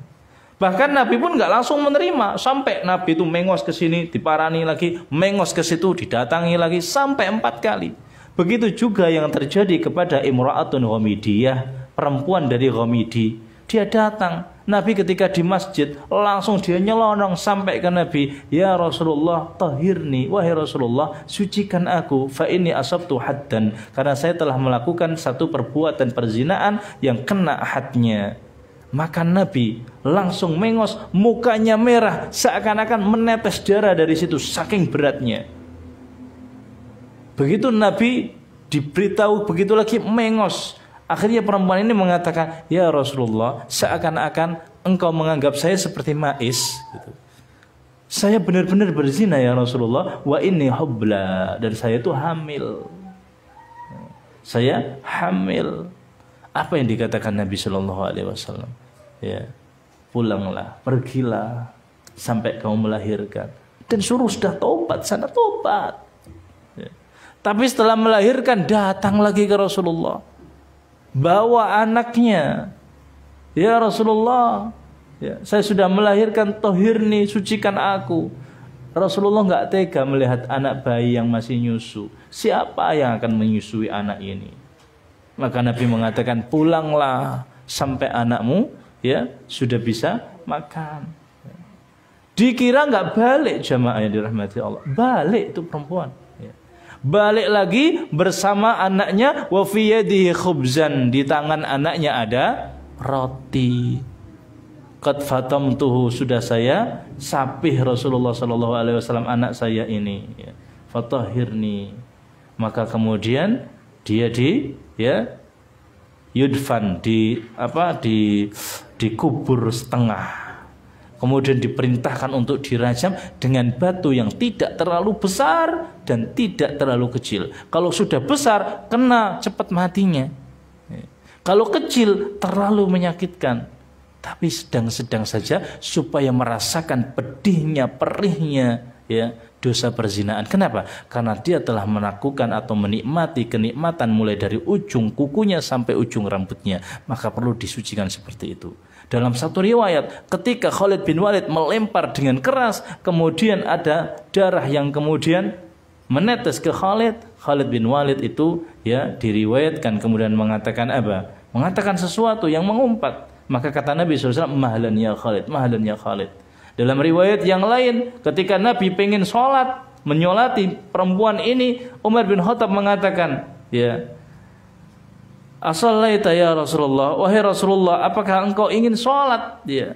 A: Bahkan Nabi pun nggak langsung menerima, sampai Nabi itu mengos ke sini diparani lagi, mengos ke situ didatangi lagi sampai 4 kali. Begitu juga yang terjadi kepada Imra'atun Ghamidiyah, perempuan dari Ghamidi. Dia datang, Nabi ketika di masjid langsung dia nyelonong sampai ke Nabi, ya Rasulullah tahirni, wahai Rasulullah sucikan aku, fa inni asabtu haddan, karena saya telah melakukan satu perbuatan perzinaan yang kena hadnya. Maka Nabi langsung mengos, mukanya merah seakan-akan menetes darah dari situ saking beratnya. Begitu Nabi diberitahu begitu lagi mengos. Akhirnya perempuan ini mengatakan, ya Rasulullah, seakan-akan engkau menganggap saya seperti Ma'is gitu. Saya benar-benar berzina ya Rasulullah, wa inni hubla, dan saya itu hamil. Saya hamil. Apa yang dikatakan Nabi Shallallahu Alaihi Wasallam? Ya, pulanglah, pergilah sampai kamu melahirkan, dan suruh sudah tobat, sana tobat. Ya. Tapi setelah melahirkan datang lagi ke Rasulullah, bawa anaknya, ya Rasulullah, ya, saya sudah melahirkan, tohirni, sucikan aku. Rasulullah nggak tega melihat anak bayi yang masih nyusu. Siapa yang akan menyusui anak ini? Maka Nabi mengatakan, pulanglah sampai anakmu ya sudah bisa makan. Dikira nggak balik, jamaah yang dirahmati Allah, balik itu perempuan. Balik lagi bersama anaknya, wa fi yadihi khubzan, di tangan anaknya ada roti. Qad fatamtuhu, sudah saya sapih Rasulullah sallallahu alaihi wasallam anak saya ini ya. Fatahhirni, maka kemudian dia yudfan, dikubur setengah. Kemudian diperintahkan untuk dirajam dengan batu yang tidak terlalu besar dan tidak terlalu kecil. Kalau sudah besar, kena cepat matinya. Kalau kecil, terlalu menyakitkan. Tapi sedang-sedang saja supaya merasakan pedihnya, perihnya ya dosa perzinaan. Kenapa? Karena dia telah melakukan atau menikmati kenikmatan mulai dari ujung kukunya sampai ujung rambutnya. Maka perlu disucikan seperti itu. Dalam satu riwayat, ketika Khalid bin Walid melempar dengan keras, kemudian ada darah yang kemudian menetes ke Khalid. Khalid bin Walid itu ya diriwayatkan kemudian mengatakan apa? Mengatakan sesuatu yang mengumpat. Maka kata Nabi SAW, mahlan ya Khalid, mahlan ya Khalid. Dalam riwayat yang lain, ketika Nabi pengen sholat, menyolati perempuan ini, Umar bin Khattab mengatakan, ya, as-shallaita ya Rasulullah, wahai Rasulullah, apakah engkau ingin sholat ya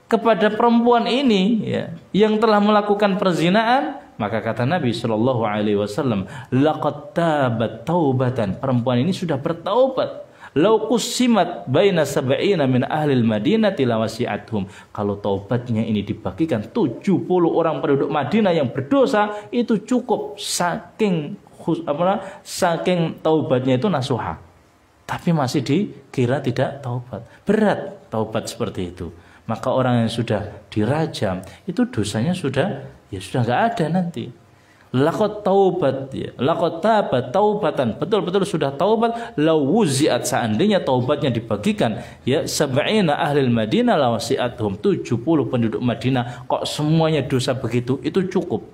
A: kepada perempuan ini ya yang telah melakukan perzinaan? Maka kata Nabi Shallallahu Alaihi Wasallam, laqad tabat taubatan, perempuan ini sudah bertaubat. Lau qusimat baina sab'ina min ahlil Madinati lawasi'athum. Kalau taubatnya ini dibagikan 70 orang penduduk Madinah yang berdosa, itu cukup saking taubatnya itu nasuha. Tapi masih dikira tidak taubat. Berat taubat seperti itu. Maka orang yang sudah dirajam itu dosanya sudah nggak ada nanti. Laqad taubat, ya. Laqad tabat taubatan, betul-betul sudah taubat. Lau wuzi'at, seandainya taubatnya dibagikan, ya, sab'ina ahlil Madinah lawasi'athum, 70 penduduk Madinah, kok semuanya dosa begitu, itu cukup.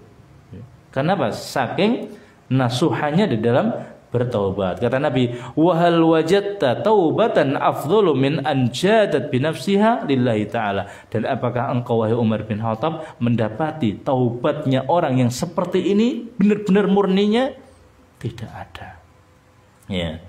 A: Kenapa? Saking nasuhannya di dalam bertaubat. Kata Nabi, wahal wajadta taubatan afdhalu min an jadat bi nafsiha lillahi ta'ala. Dan apakah engkau wahai Umar bin Khattab mendapati taubatnya orang yang seperti ini benar-benar murninya? Tidak ada. Ya.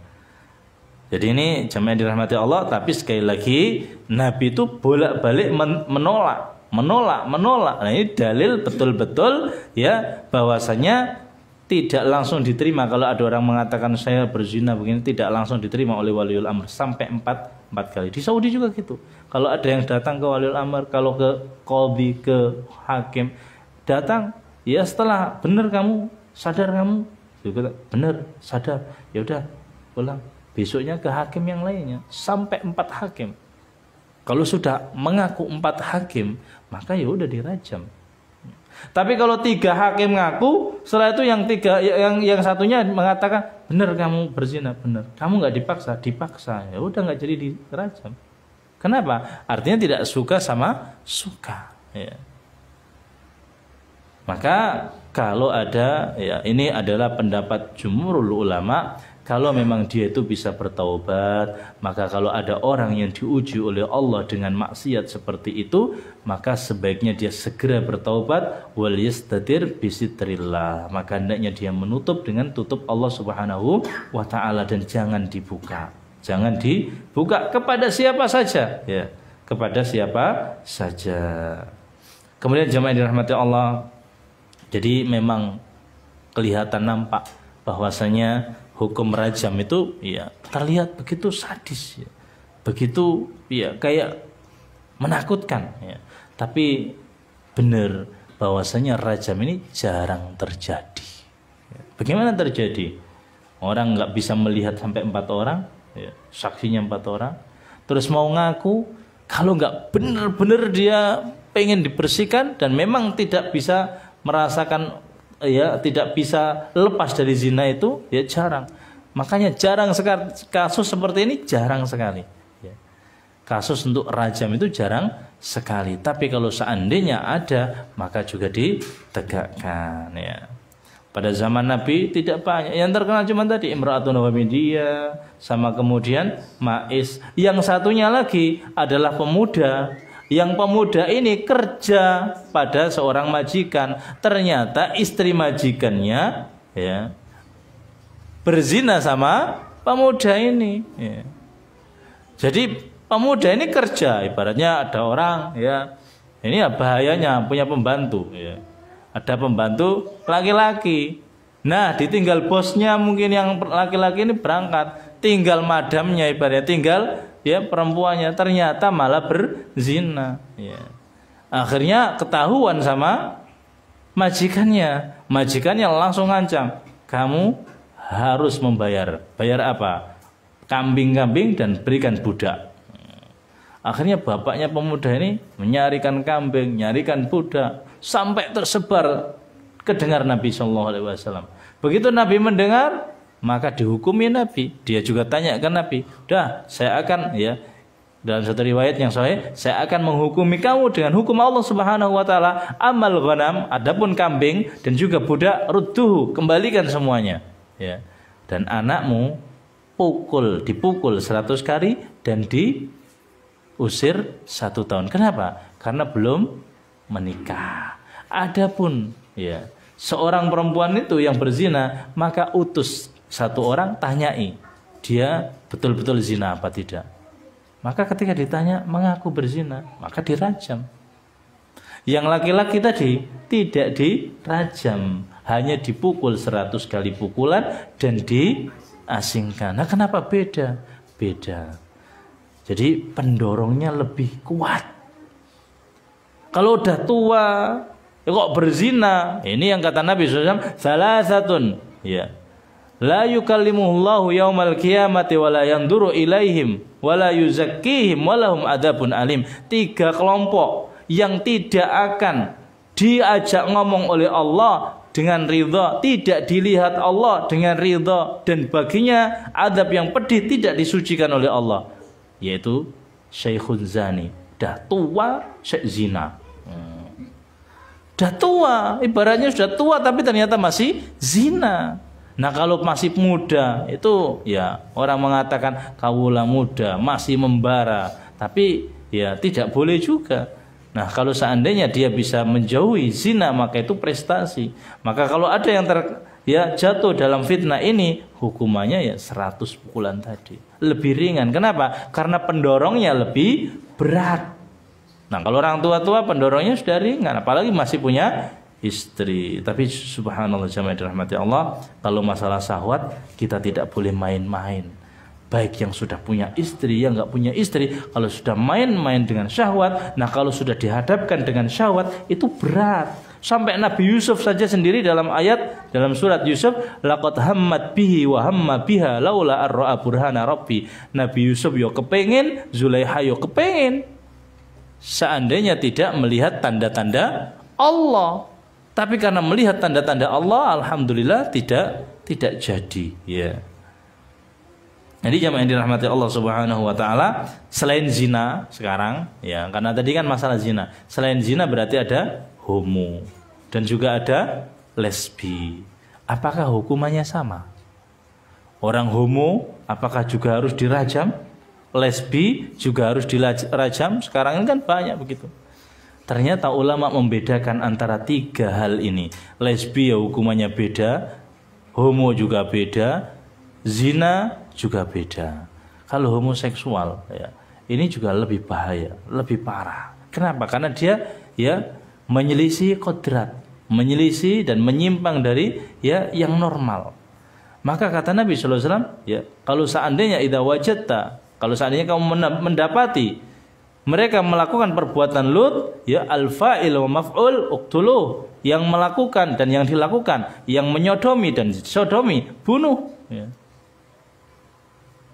A: Jadi ini jamaah yang dirahmati Allah, tapi sekali lagi Nabi itu bolak-balik menolak. Nah, ini dalil betul-betul ya bahwasanya tidak langsung diterima. Kalau ada orang mengatakan saya berzina begini, tidak langsung diterima oleh waliul amr sampai 4 kali. Di Saudi juga gitu. Kalau ada yang datang ke waliul amr, kalau ke qadhi, ke hakim, datang, ya setelah benar kamu, sadar kamu, benar, sadar, ya udah pulang. Besoknya ke hakim yang lainnya, sampai 4 hakim. Kalau sudah mengaku 4 hakim, maka ya udah dirajam. Tapi kalau 3 hakim ngaku, setelah itu yang satunya mengatakan benar kamu berzina, benar. Kamu nggak dipaksa, ya udah nggak jadi dirajam. Kenapa? Artinya tidak suka sama suka. Ya. Maka kalau ada, ya ini adalah pendapat jumhurul ulama. Kalau memang dia itu bisa bertaubat, maka kalau ada orang yang diuji oleh Allah dengan maksiat seperti itu, maka sebaiknya dia segera bertaubat, wal yastatir bisitrillah. Maka hendaknya dia menutup dengan tutup Allah Subhanahu wa taala dan jangan dibuka. Jangan dibuka kepada siapa saja, ya. Kepada siapa saja. Kemudian jemaah yang dirahmati Allah, jadi memang kelihatan nampak bahwasanya hukum rajam itu ya terlihat begitu sadis, ya. Begitu ya kayak menakutkan, ya. Tapi benar bahwasanya rajam ini jarang terjadi. Ya. Bagaimana terjadi? Orang nggak bisa melihat sampai 4 orang, ya. Saksinya 4 orang, terus mau ngaku, kalau nggak benar-benar dia pengen dibersihkan dan memang tidak bisa merasakan, ya tidak bisa lepas dari zina itu, ya jarang. Makanya jarang sekali kasus seperti ini, jarang sekali, ya. Kasus untuk rajam itu jarang sekali. Tapi kalau seandainya ada, maka juga ditegakkan, ya. Pada zaman Nabi tidak banyak. Yang terkenal cuma tadi Imra'atun Hamidiyah, sama kemudian Ma'is. Yang satunya lagi adalah pemuda. Yang pemuda ini kerja pada seorang majikan, ternyata istri majikannya, ya, berzina sama pemuda ini, ya. Jadi pemuda ini kerja, ibaratnya ada orang, ya, ini ya bahayanya punya pembantu, ya. Ada pembantu laki-laki, nah ditinggal bosnya, mungkin yang laki-laki ini berangkat, tinggal madamnya, ibaratnya tinggal, ya, perempuannya, ternyata malah berzina, ya. Akhirnya ketahuan sama majikannya. Majikannya langsung ngancam, kamu harus membayar. Bayar apa? Kambing-kambing dan berikan budak. Akhirnya bapaknya pemuda ini menyarikan kambing, nyarikan budak, sampai tersebar kedengar Nabi Shallallahu Alaihi Wasallam. Begitu Nabi mendengar, maka dihukumi Nabi. Dia juga tanya ke Nabi, "Dah, saya akan, ya, dalam satu riwayat yang sahih, saya akan menghukumi kamu dengan hukum Allah Subhanahu wa taala. Amal ghanam, adapun kambing dan juga budak, rudduhu, kembalikan semuanya, ya. Dan anakmu dipukul 100 kali dan diusir 1 tahun. Kenapa? Karena belum menikah. Adapun, ya, seorang perempuan itu yang berzina, maka utus 1 orang, tanyai dia betul-betul zina apa tidak. Maka ketika ditanya mengaku berzina, maka dirajam. Yang laki-laki tadi tidak dirajam, hanya dipukul 100 kali pukulan dan diasingkan. Nah, kenapa beda? Beda. Jadi pendorongnya lebih kuat. Kalau udah tua, ya kok berzina? Ini yang kata Nabi SAW, salasatun, ya. La yukallimuhullahu yaumal qiyamati wa la yanzuru ilaihim wa la yuzakkihim wa lahum adzabun alim. 3 kelompok yang tidak akan diajak ngomong oleh Allah dengan ridha, tidak dilihat Allah dengan ridha, dan baginya adab yang pedih, tidak disucikan oleh Allah, yaitu syekhun zani, dah tua syekh zina. Dah tua, ibaratnya sudah tua tapi ternyata masih zina. Nah, kalau masih muda itu ya orang mengatakan kawula muda, masih membara, tapi ya tidak boleh juga. Nah, kalau seandainya dia bisa menjauhi zina, maka itu prestasi. Maka kalau ada yang jatuh dalam fitnah ini, hukumannya ya 100 pukulan tadi. Lebih ringan. Kenapa? Karena pendorongnya lebih berat. Nah, kalau orang tua-tua pendorongnya sudah ringan, apalagi masih punya istri. Tapi subhanallah jamaah dirahmati Allah, kalau masalah syahwat kita tidak boleh main-main. Baik yang sudah punya istri, yang nggak punya istri, kalau sudah main-main dengan syahwat, nah kalau sudah dihadapkan dengan syahwat itu berat. Sampai Nabi Yusuf saja sendiri dalam surat Yusuf, laqad hammat bihi wa hamma biha laula ar-ra'a burhana rabbi. Nabi Yusuf yo kepengin, Zulaikha yo kepengin. Seandainya tidak melihat tanda-tanda Allah. Tapi karena melihat tanda-tanda Allah, alhamdulillah tidak jadi, ya. Jadi jamaah yang dirahmati Allah Subhanahu wa taala, selain zina sekarang, ya, karena tadi kan masalah zina. Selain zina berarti ada homo dan juga ada lesbi. Apakah hukumannya sama? Orang homo apakah juga harus dirajam? Lesbi juga harus dirajam? Sekarang ini kan banyak begitu. Ternyata ulama membedakan antara 3 hal ini. Lesbi ya hukumannya beda, homo juga beda, zina juga beda. Kalau homoseksual ya, ini juga lebih bahaya, lebih parah. Kenapa? Karena dia ya menyelisih kodrat, menyelisih dan menyimpang dari ya yang normal. Maka kata Nabi sallallahu alaihi wasallam, ya, kalau seandainya idza wajadta, kalau seandainya kamu mendapati mereka melakukan perbuatan lut, ya al-fa'il wa maf'ul uqtuluh, yang melakukan dan yang dilakukan, yang menyodomi dan disodomi, bunuh, ya.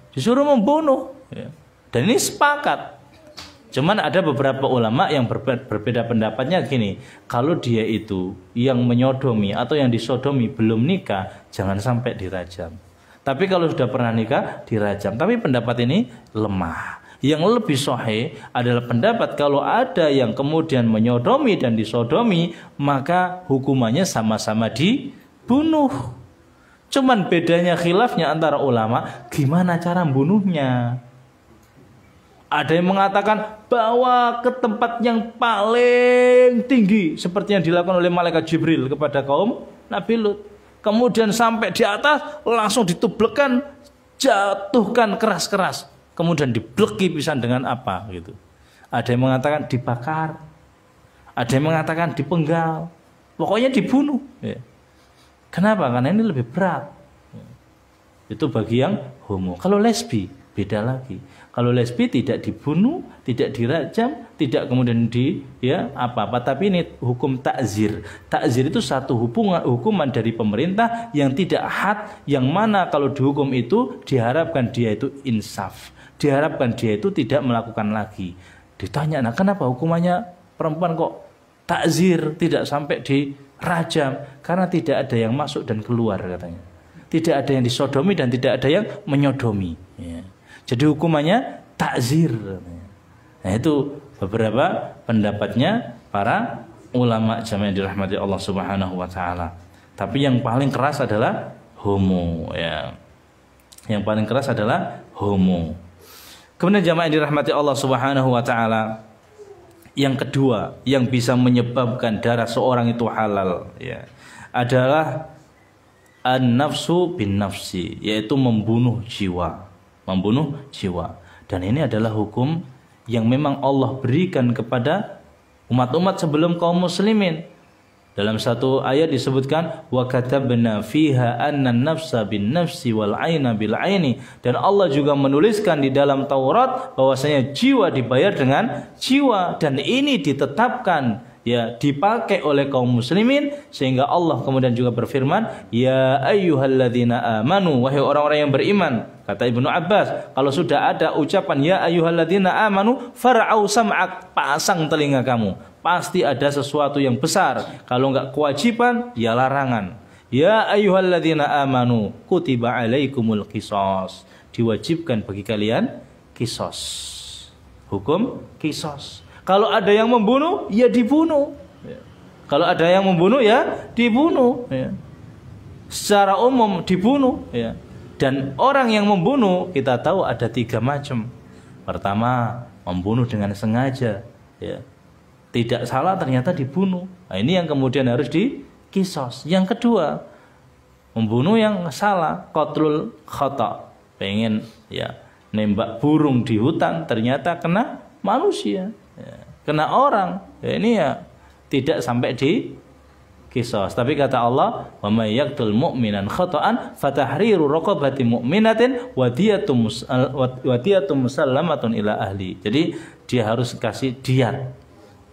A: Disuruh membunuh, ya. Dan ini sepakat. Cuman ada beberapa ulama yang berbeda pendapatnya gini, kalau dia itu yang menyodomi atau yang disodomi belum nikah, jangan sampai dirajam. Tapi kalau sudah pernah nikah, dirajam. Tapi pendapat ini lemah. Yang lebih sahih adalah pendapat kalau ada yang kemudian menyodomi dan disodomi, maka hukumannya sama-sama dibunuh. Cuman bedanya khilafnya antara ulama, gimana cara membunuhnya. Ada yang mengatakan bawa ke tempat yang paling tinggi, seperti yang dilakukan oleh malaikat Jibril kepada kaum Nabi Lut. Kemudian sampai di atas langsung ditublekan, jatuhkan keras-keras. Kemudian dibleki pisan dengan apa gitu. Ada yang mengatakan dibakar, ada yang mengatakan dipenggal, pokoknya dibunuh, ya. Kenapa? Karena ini lebih berat. Itu bagi yang homo. Kalau lesbi beda lagi. Kalau lesbi tidak dibunuh, tidak dirajam, tidak kemudian apa-apa, tapi ini hukum takzir. Takzir itu satu hukuman dari pemerintah yang tidak had, yang mana kalau dihukum itu diharapkan dia itu insaf. Diharapkan dia itu tidak melakukan lagi. Ditanya, nah kenapa hukumannya perempuan kok takzir, tidak sampai dirajam? Karena tidak ada yang masuk dan keluar katanya. Tidak ada yang disodomi dan tidak ada yang menyodomi, ya. Jadi hukumannya takzir. Nah itu beberapa pendapatnya para ulama jamaah yang dirahmati Allah Subhanahu wa taala. Tapi yang paling keras adalah homo, ya. Yang paling keras adalah homo. Kemudian jamaah yang dirahmati Allah Subhanahu wa taala, yang kedua yang bisa menyebabkan darah seorang itu halal, ya, adalah an-nafsu bin nafsi, yaitu membunuh jiwa. Membunuh jiwa. Dan ini adalah hukum yang memang Allah berikan kepada umat-umat sebelum kaum muslimin. Dalam satu ayat disebutkan wa katabna fiha anna an-nafsa bin-nafsi wal 'aina bil 'aini, dan Allah juga menuliskan di dalam Taurat bahwasanya jiwa dibayar dengan jiwa, dan ini ditetapkan ya dipakai oleh kaum muslimin, sehingga Allah kemudian juga berfirman ya ayyuhalladzina amanu, wahai orang-orang yang beriman. Kata Ibnu Abbas, kalau sudah ada ucapan ya ayyuhalladzina amanu far'au sam'ak, pasang telinga kamu, pasti ada sesuatu yang besar. Kalau enggak kewajiban, ya larangan. Ya ayyuhalladzina amanu kutiba alaikumul qisas, diwajibkan bagi kalian qisas, hukum qisas. Kalau ada yang membunuh, ya dibunuh. Kalau ada yang membunuh, ya dibunuh. Secara umum dibunuh. Dan orang yang membunuh kita tahu ada 3 macam. Pertama, membunuh dengan sengaja. Tidak salah ternyata dibunuh. Nah, ini yang kemudian harus diqisas. Yang kedua, membunuh yang salah, qatlul khata. Pengen nembak burung di hutan, ternyata kena manusia. Kena orang, ini tidak sampai di qisas. Tapi kata Allah, wa may yaqtul mu'minan khata'an fatahriru raqabati mu'minatin wa diyatun musallamatun ila ahli. Jadi dia harus kasih diat.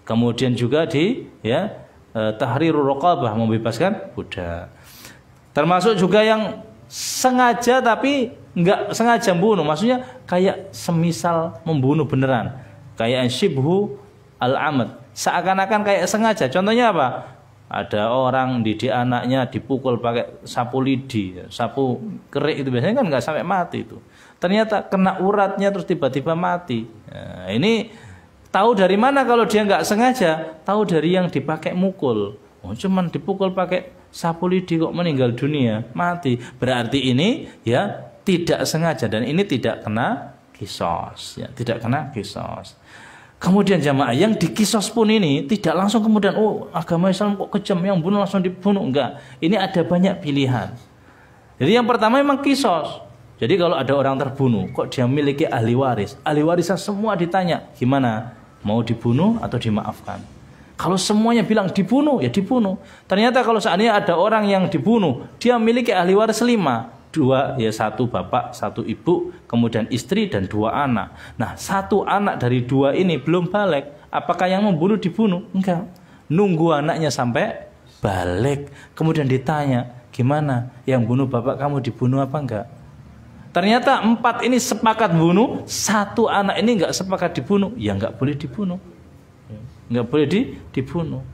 A: Kemudian juga tahriru raqabah, membebaskan budak. Termasuk juga yang sengaja tapi enggak sengaja membunuh, maksudnya kayak semisal membunuh beneran. Kayak syibhu al-amad, seakan-akan kayak sengaja. Contohnya apa? Ada orang didik anaknya dipukul pakai sapu lidi, sapu kerik, itu biasanya kan nggak sampai mati itu. Ternyata kena uratnya terus tiba-tiba mati. Nah, ini tahu dari mana kalau dia nggak sengaja? Tahu dari yang dipakai mukul. Oh, cuman dipukul pakai sapu lidi kok meninggal dunia, mati. Berarti ini tidak sengaja, dan ini tidak kena qisas, tidak kena qisas. Kemudian jamaah, yang diqisas pun ini tidak langsung kemudian agama Islam kok kejam, yang bunuh langsung dibunuh, enggak. Ini ada banyak pilihan. Jadi yang pertama memang qisas. Jadi kalau ada orang terbunuh, kok dia memiliki ahli waris, ahli warisnya semua ditanya, gimana? Mau dibunuh atau dimaafkan? Kalau semuanya bilang dibunuh, ya dibunuh. Ternyata kalau seandainya ada orang yang dibunuh, dia memiliki ahli waris 5. 2, 1 bapak, 1 ibu, kemudian istri dan 2 anak. Nah, 1 anak dari 2 ini belum balik. Apakah yang membunuh dibunuh? Enggak. Nunggu anaknya sampai balik. Kemudian ditanya, gimana? Yang bunuh bapak kamu dibunuh apa enggak? Ternyata 4 ini sepakat bunuh, 1 anak ini enggak sepakat dibunuh. Ya enggak boleh dibunuh. Enggak boleh dibunuh.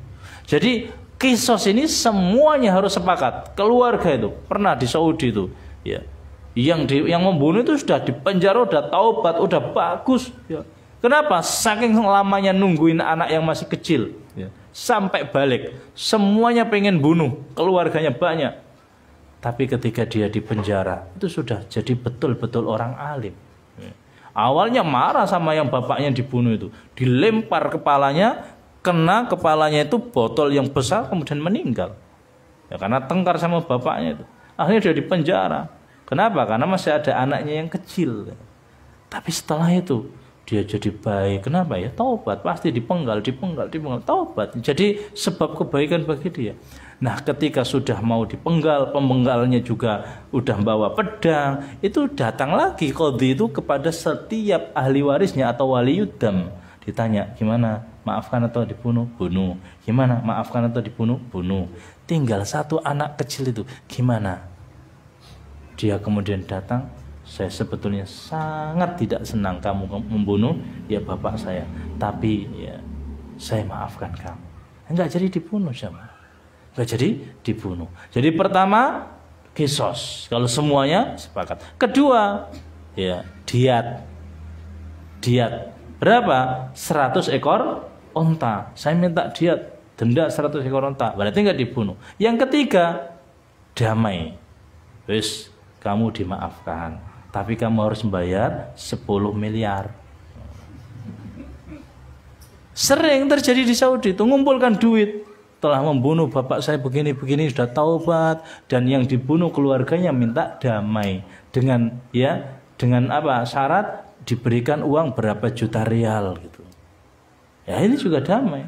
A: Jadi qisas ini semuanya harus sepakat. Keluarga itu pernah di Saudi itu, yang membunuh itu sudah dipenjara, udah taubat, udah bagus. Kenapa? Saking lamanya nungguin anak yang masih kecil, sampai balik, semuanya pengen bunuh, keluarganya banyak. Tapi ketika dia di penjara, itu sudah jadi betul-betul orang alim. Awalnya marah sama yang bapaknya dibunuh itu, dilempar kepalanya, kena kepalanya itu botol yang besar, kemudian meninggal. Karena tengkar sama bapaknya itu. Akhirnya dia di penjara. Kenapa? Karena masih ada anaknya yang kecil. Tapi setelah itu dia jadi baik. Kenapa? Ya taubat, pasti dipenggal, taubat. Jadi sebab kebaikan bagi dia. Nah, ketika sudah mau dipenggal, pemenggalnya juga udah bawa pedang, itu datang lagi qadhi itu kepada setiap ahli warisnya atau waliyuddam. Ditanya, gimana? Maafkan atau dibunuh? Bunuh. Gimana? Maafkan atau dibunuh? Bunuh. Tinggal 1 anak kecil itu, gimana? Dia kemudian datang, saya sebetulnya sangat tidak senang kamu membunuh bapak saya, tapi saya maafkan kamu. Enggak jadi dibunuh sama. Enggak jadi dibunuh. Jadi pertama qisas, kalau semuanya sepakat. Kedua, diat. Berapa? 100 ekor onta. Saya minta diat, denda 100 ekor onta. Berarti enggak dibunuh. Yang ketiga, damai. Wis, kamu dimaafkan, tapi kamu harus membayar 10 miliar. Sering terjadi di Saudi itu, ngumpulkan duit. Telah membunuh bapak saya begini-begini, sudah taubat, dan yang dibunuh keluarganya minta damai dengan apa? Syarat diberikan uang berapa juta rial gitu. Ya ini juga damai.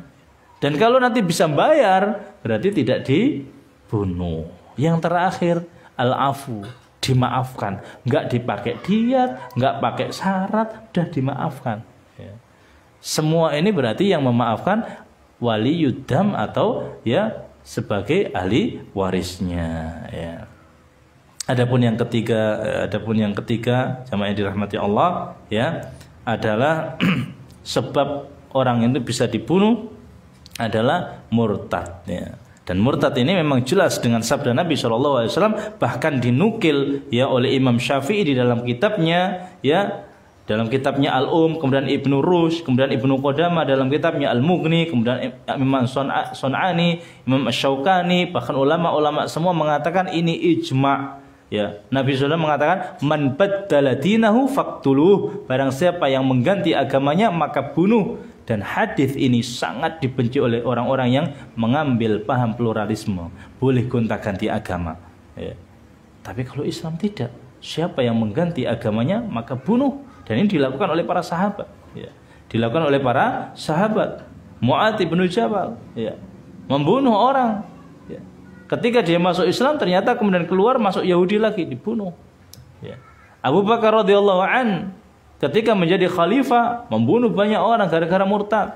A: Dan kalau nanti bisa bayar, berarti tidak dibunuh. Yang terakhir, al-afu, dimaafkan. Nggak dipakai diat, nggak pakai syarat, udah dimaafkan. Ya. Semua ini berarti yang memaafkan waliyuddam atau ya sebagai ahli warisnya. Ya. Adapun yang ketiga, jamaah yang dirahmati Allah, ya, adalah sebab orang itu bisa dibunuh adalah murtad, ya. Dan murtad ini memang jelas dengan sabda Nabi SAW, bahkan dinukil ya oleh Imam Syafi'i di dalam kitabnya, ya, dalam kitabnya Al-Um, kemudian Ibnu Rushd, kemudian Ibnu Qudamah dalam kitabnya Al-Mughni, kemudian Imam Sun'ani, Imam Asy-Syaukani, bahkan ulama-ulama semua mengatakan ini ijma'. Ya, Nabi SAW mengatakan man baddala dinahu faqtuluh, barang siapa yang mengganti agamanya maka bunuh. Dan hadis ini sangat dibenci oleh orang-orang yang mengambil paham pluralisme, boleh gonta-ganti agama. Ya. Tapi kalau Islam tidak, siapa yang mengganti agamanya maka bunuh. Dan ini dilakukan oleh para sahabat. Ya. Dilakukan oleh para sahabat. Mu'adz bin Jabal, ya, membunuh orang. Ya. Ketika dia masuk Islam, ternyata kemudian keluar masuk Yahudi lagi, dibunuh. Ya. Abu Bakar radhiyallahu an ketika menjadi khalifah membunuh banyak orang gara-gara murtad,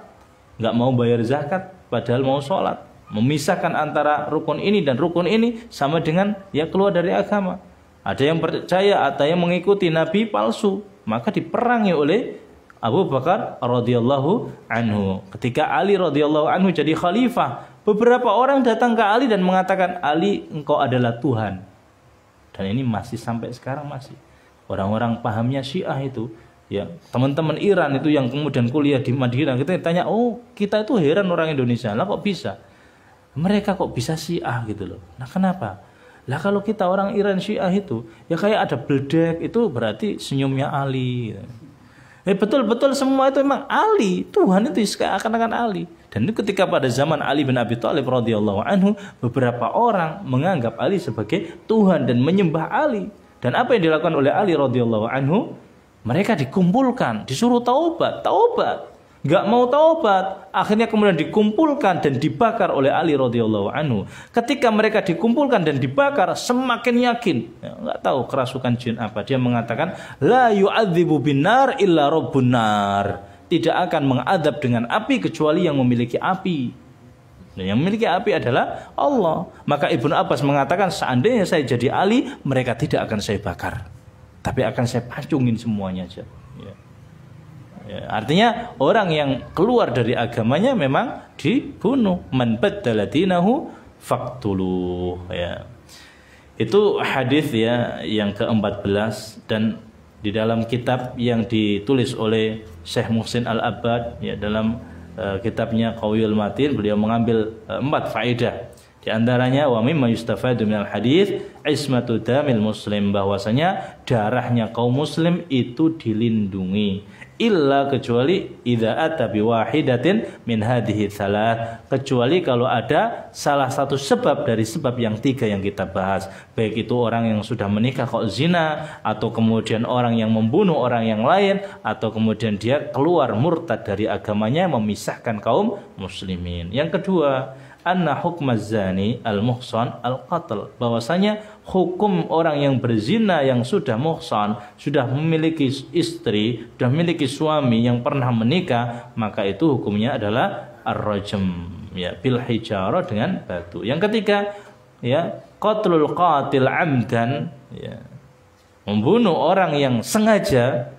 A: nggak mau bayar zakat padahal mau sholat, memisahkan antara rukun ini dan rukun ini sama dengan ya keluar dari agama. Ada yang percaya, ada yang mengikuti nabi palsu, maka diperangi oleh Abu Bakar radhiyallahu anhu. Ketika Ali radhiyallahu anhu jadi khalifah, beberapa orang datang ke Ali dan mengatakan, Ali, engkau adalah Tuhan. Dan ini masih sampai sekarang masih orang-orang pahamnya Syiah itu. Ya, teman-teman Iran itu yang kemudian kuliah di Madinah, kita tanya, oh kita itu heran orang Indonesia, lah kok bisa? Mereka kok bisa Syiah gitu loh. Nah kenapa? Lah kalau kita orang Iran Syiah itu, ya kayak ada beldek, itu berarti senyumnya Ali. Betul-betul semua itu memang Ali, Tuhan itu seakan-akan Ali. Dan itu ketika pada zaman Ali bin Abi Thalib radhiyallahu anhu, beberapa orang menganggap Ali sebagai Tuhan dan menyembah Ali. Dan apa yang dilakukan oleh Ali radhiyallahu anhu? Mereka dikumpulkan, disuruh taubat, nggak mau taubat, akhirnya kemudian dikumpulkan dan dibakar oleh Ali radhiyallahu anhu. Ketika mereka dikumpulkan dan dibakar, semakin yakin, ya, nggak tahu kerasukan jin apa, dia mengatakan, la yu'adzibu binar illa rabbun nar, tidak akan mengadab dengan api kecuali yang memiliki api. Dan yang memiliki api adalah Allah. Maka Ibnu Abbas mengatakan, seandainya saya jadi Ali, mereka tidak akan saya bakar, tapi akan saya pancungin semuanya aja. Ya. Ya, artinya orang yang keluar dari agamanya memang dibunuh. Man baddala dinahu faqtuluh. Ya. Itu hadis ya yang ke-14, dan di dalam kitab yang ditulis oleh Syekh Muhsin Al-Abbad ya, dalam kitabnya Qawiyul Matin, beliau mengambil 4 faedah. Di antaranya wa mimma yustafadu minal hadis ismatu damil muslim, bahwasanya darahnya kaum muslim itu dilindungi, illa kecuali idza ata bi wahidatin min hadhihi thalath, kecuali kalau ada salah satu sebab dari sebab yang 3 yang kita bahas, baik itu orang yang sudah menikah kok zina, atau kemudian orang yang membunuh orang yang lain, atau kemudian dia keluar murtad dari agamanya, memisahkan kaum muslimin. Yang kedua, anna hukmaz zani al-muhsan al-qatl, bahwasanya hukum orang yang berzina yang sudah muhsan, sudah memiliki istri, sudah memiliki suami yang pernah menikah, maka itu hukumnya adalah ar-rajm, ya, bil hijarah, dengan batu. Yang ketiga, ya, qatlul qatil amdan, ya, membunuh orang yang sengaja,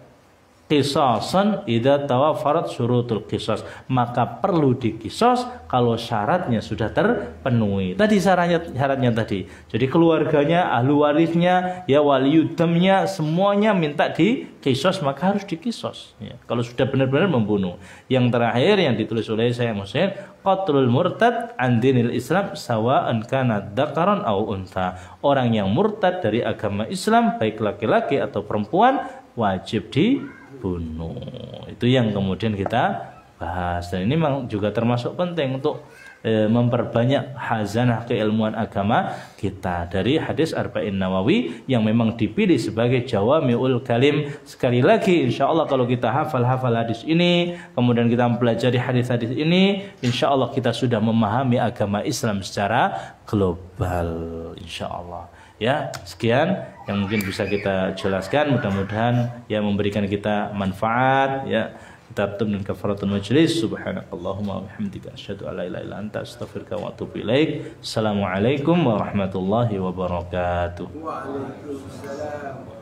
A: qisasan idza tawaffarat syurutul qisas, maka perlu diqisas kalau syaratnya sudah terpenuhi. Tadi syaratnya tadi. Jadi keluarganya, ahli warisnya, ya waliyuddamnya, semuanya minta diqisas, maka harus diqisas. Ya, kalau sudah benar-benar membunuh. Yang terakhir yang ditulis oleh saya Muhammad, qatlul murtad an dinil Islam sawa'an kana dzakaran aw untha. Orang yang murtad dari agama Islam, baik laki-laki atau perempuan, wajib dibunuh. Itu yang kemudian kita bahas, dan ini memang juga termasuk penting untuk memperbanyak hazanah keilmuan agama kita dari hadis Arba'in Nawawi yang memang dipilih sebagai jawami'ul kalim. Sekali lagi, insya Allah kalau kita hafal hadis ini, kemudian kita mempelajari hadis-hadis ini, insya Allah kita sudah memahami agama Islam secara global, insya Allah. Ya, sekian yang mungkin bisa kita jelaskan, mudah-mudahan ya memberikan kita manfaat. Ya, kita tutup dengan kafaratul majlis. Subhanakallahumma wa bihamdika asyhadu an la ilaha illa anta astaghfiruka wa atubu ilaik. Assalamualaikum warahmatullahi wabarakatuh. Waalaikumsalam.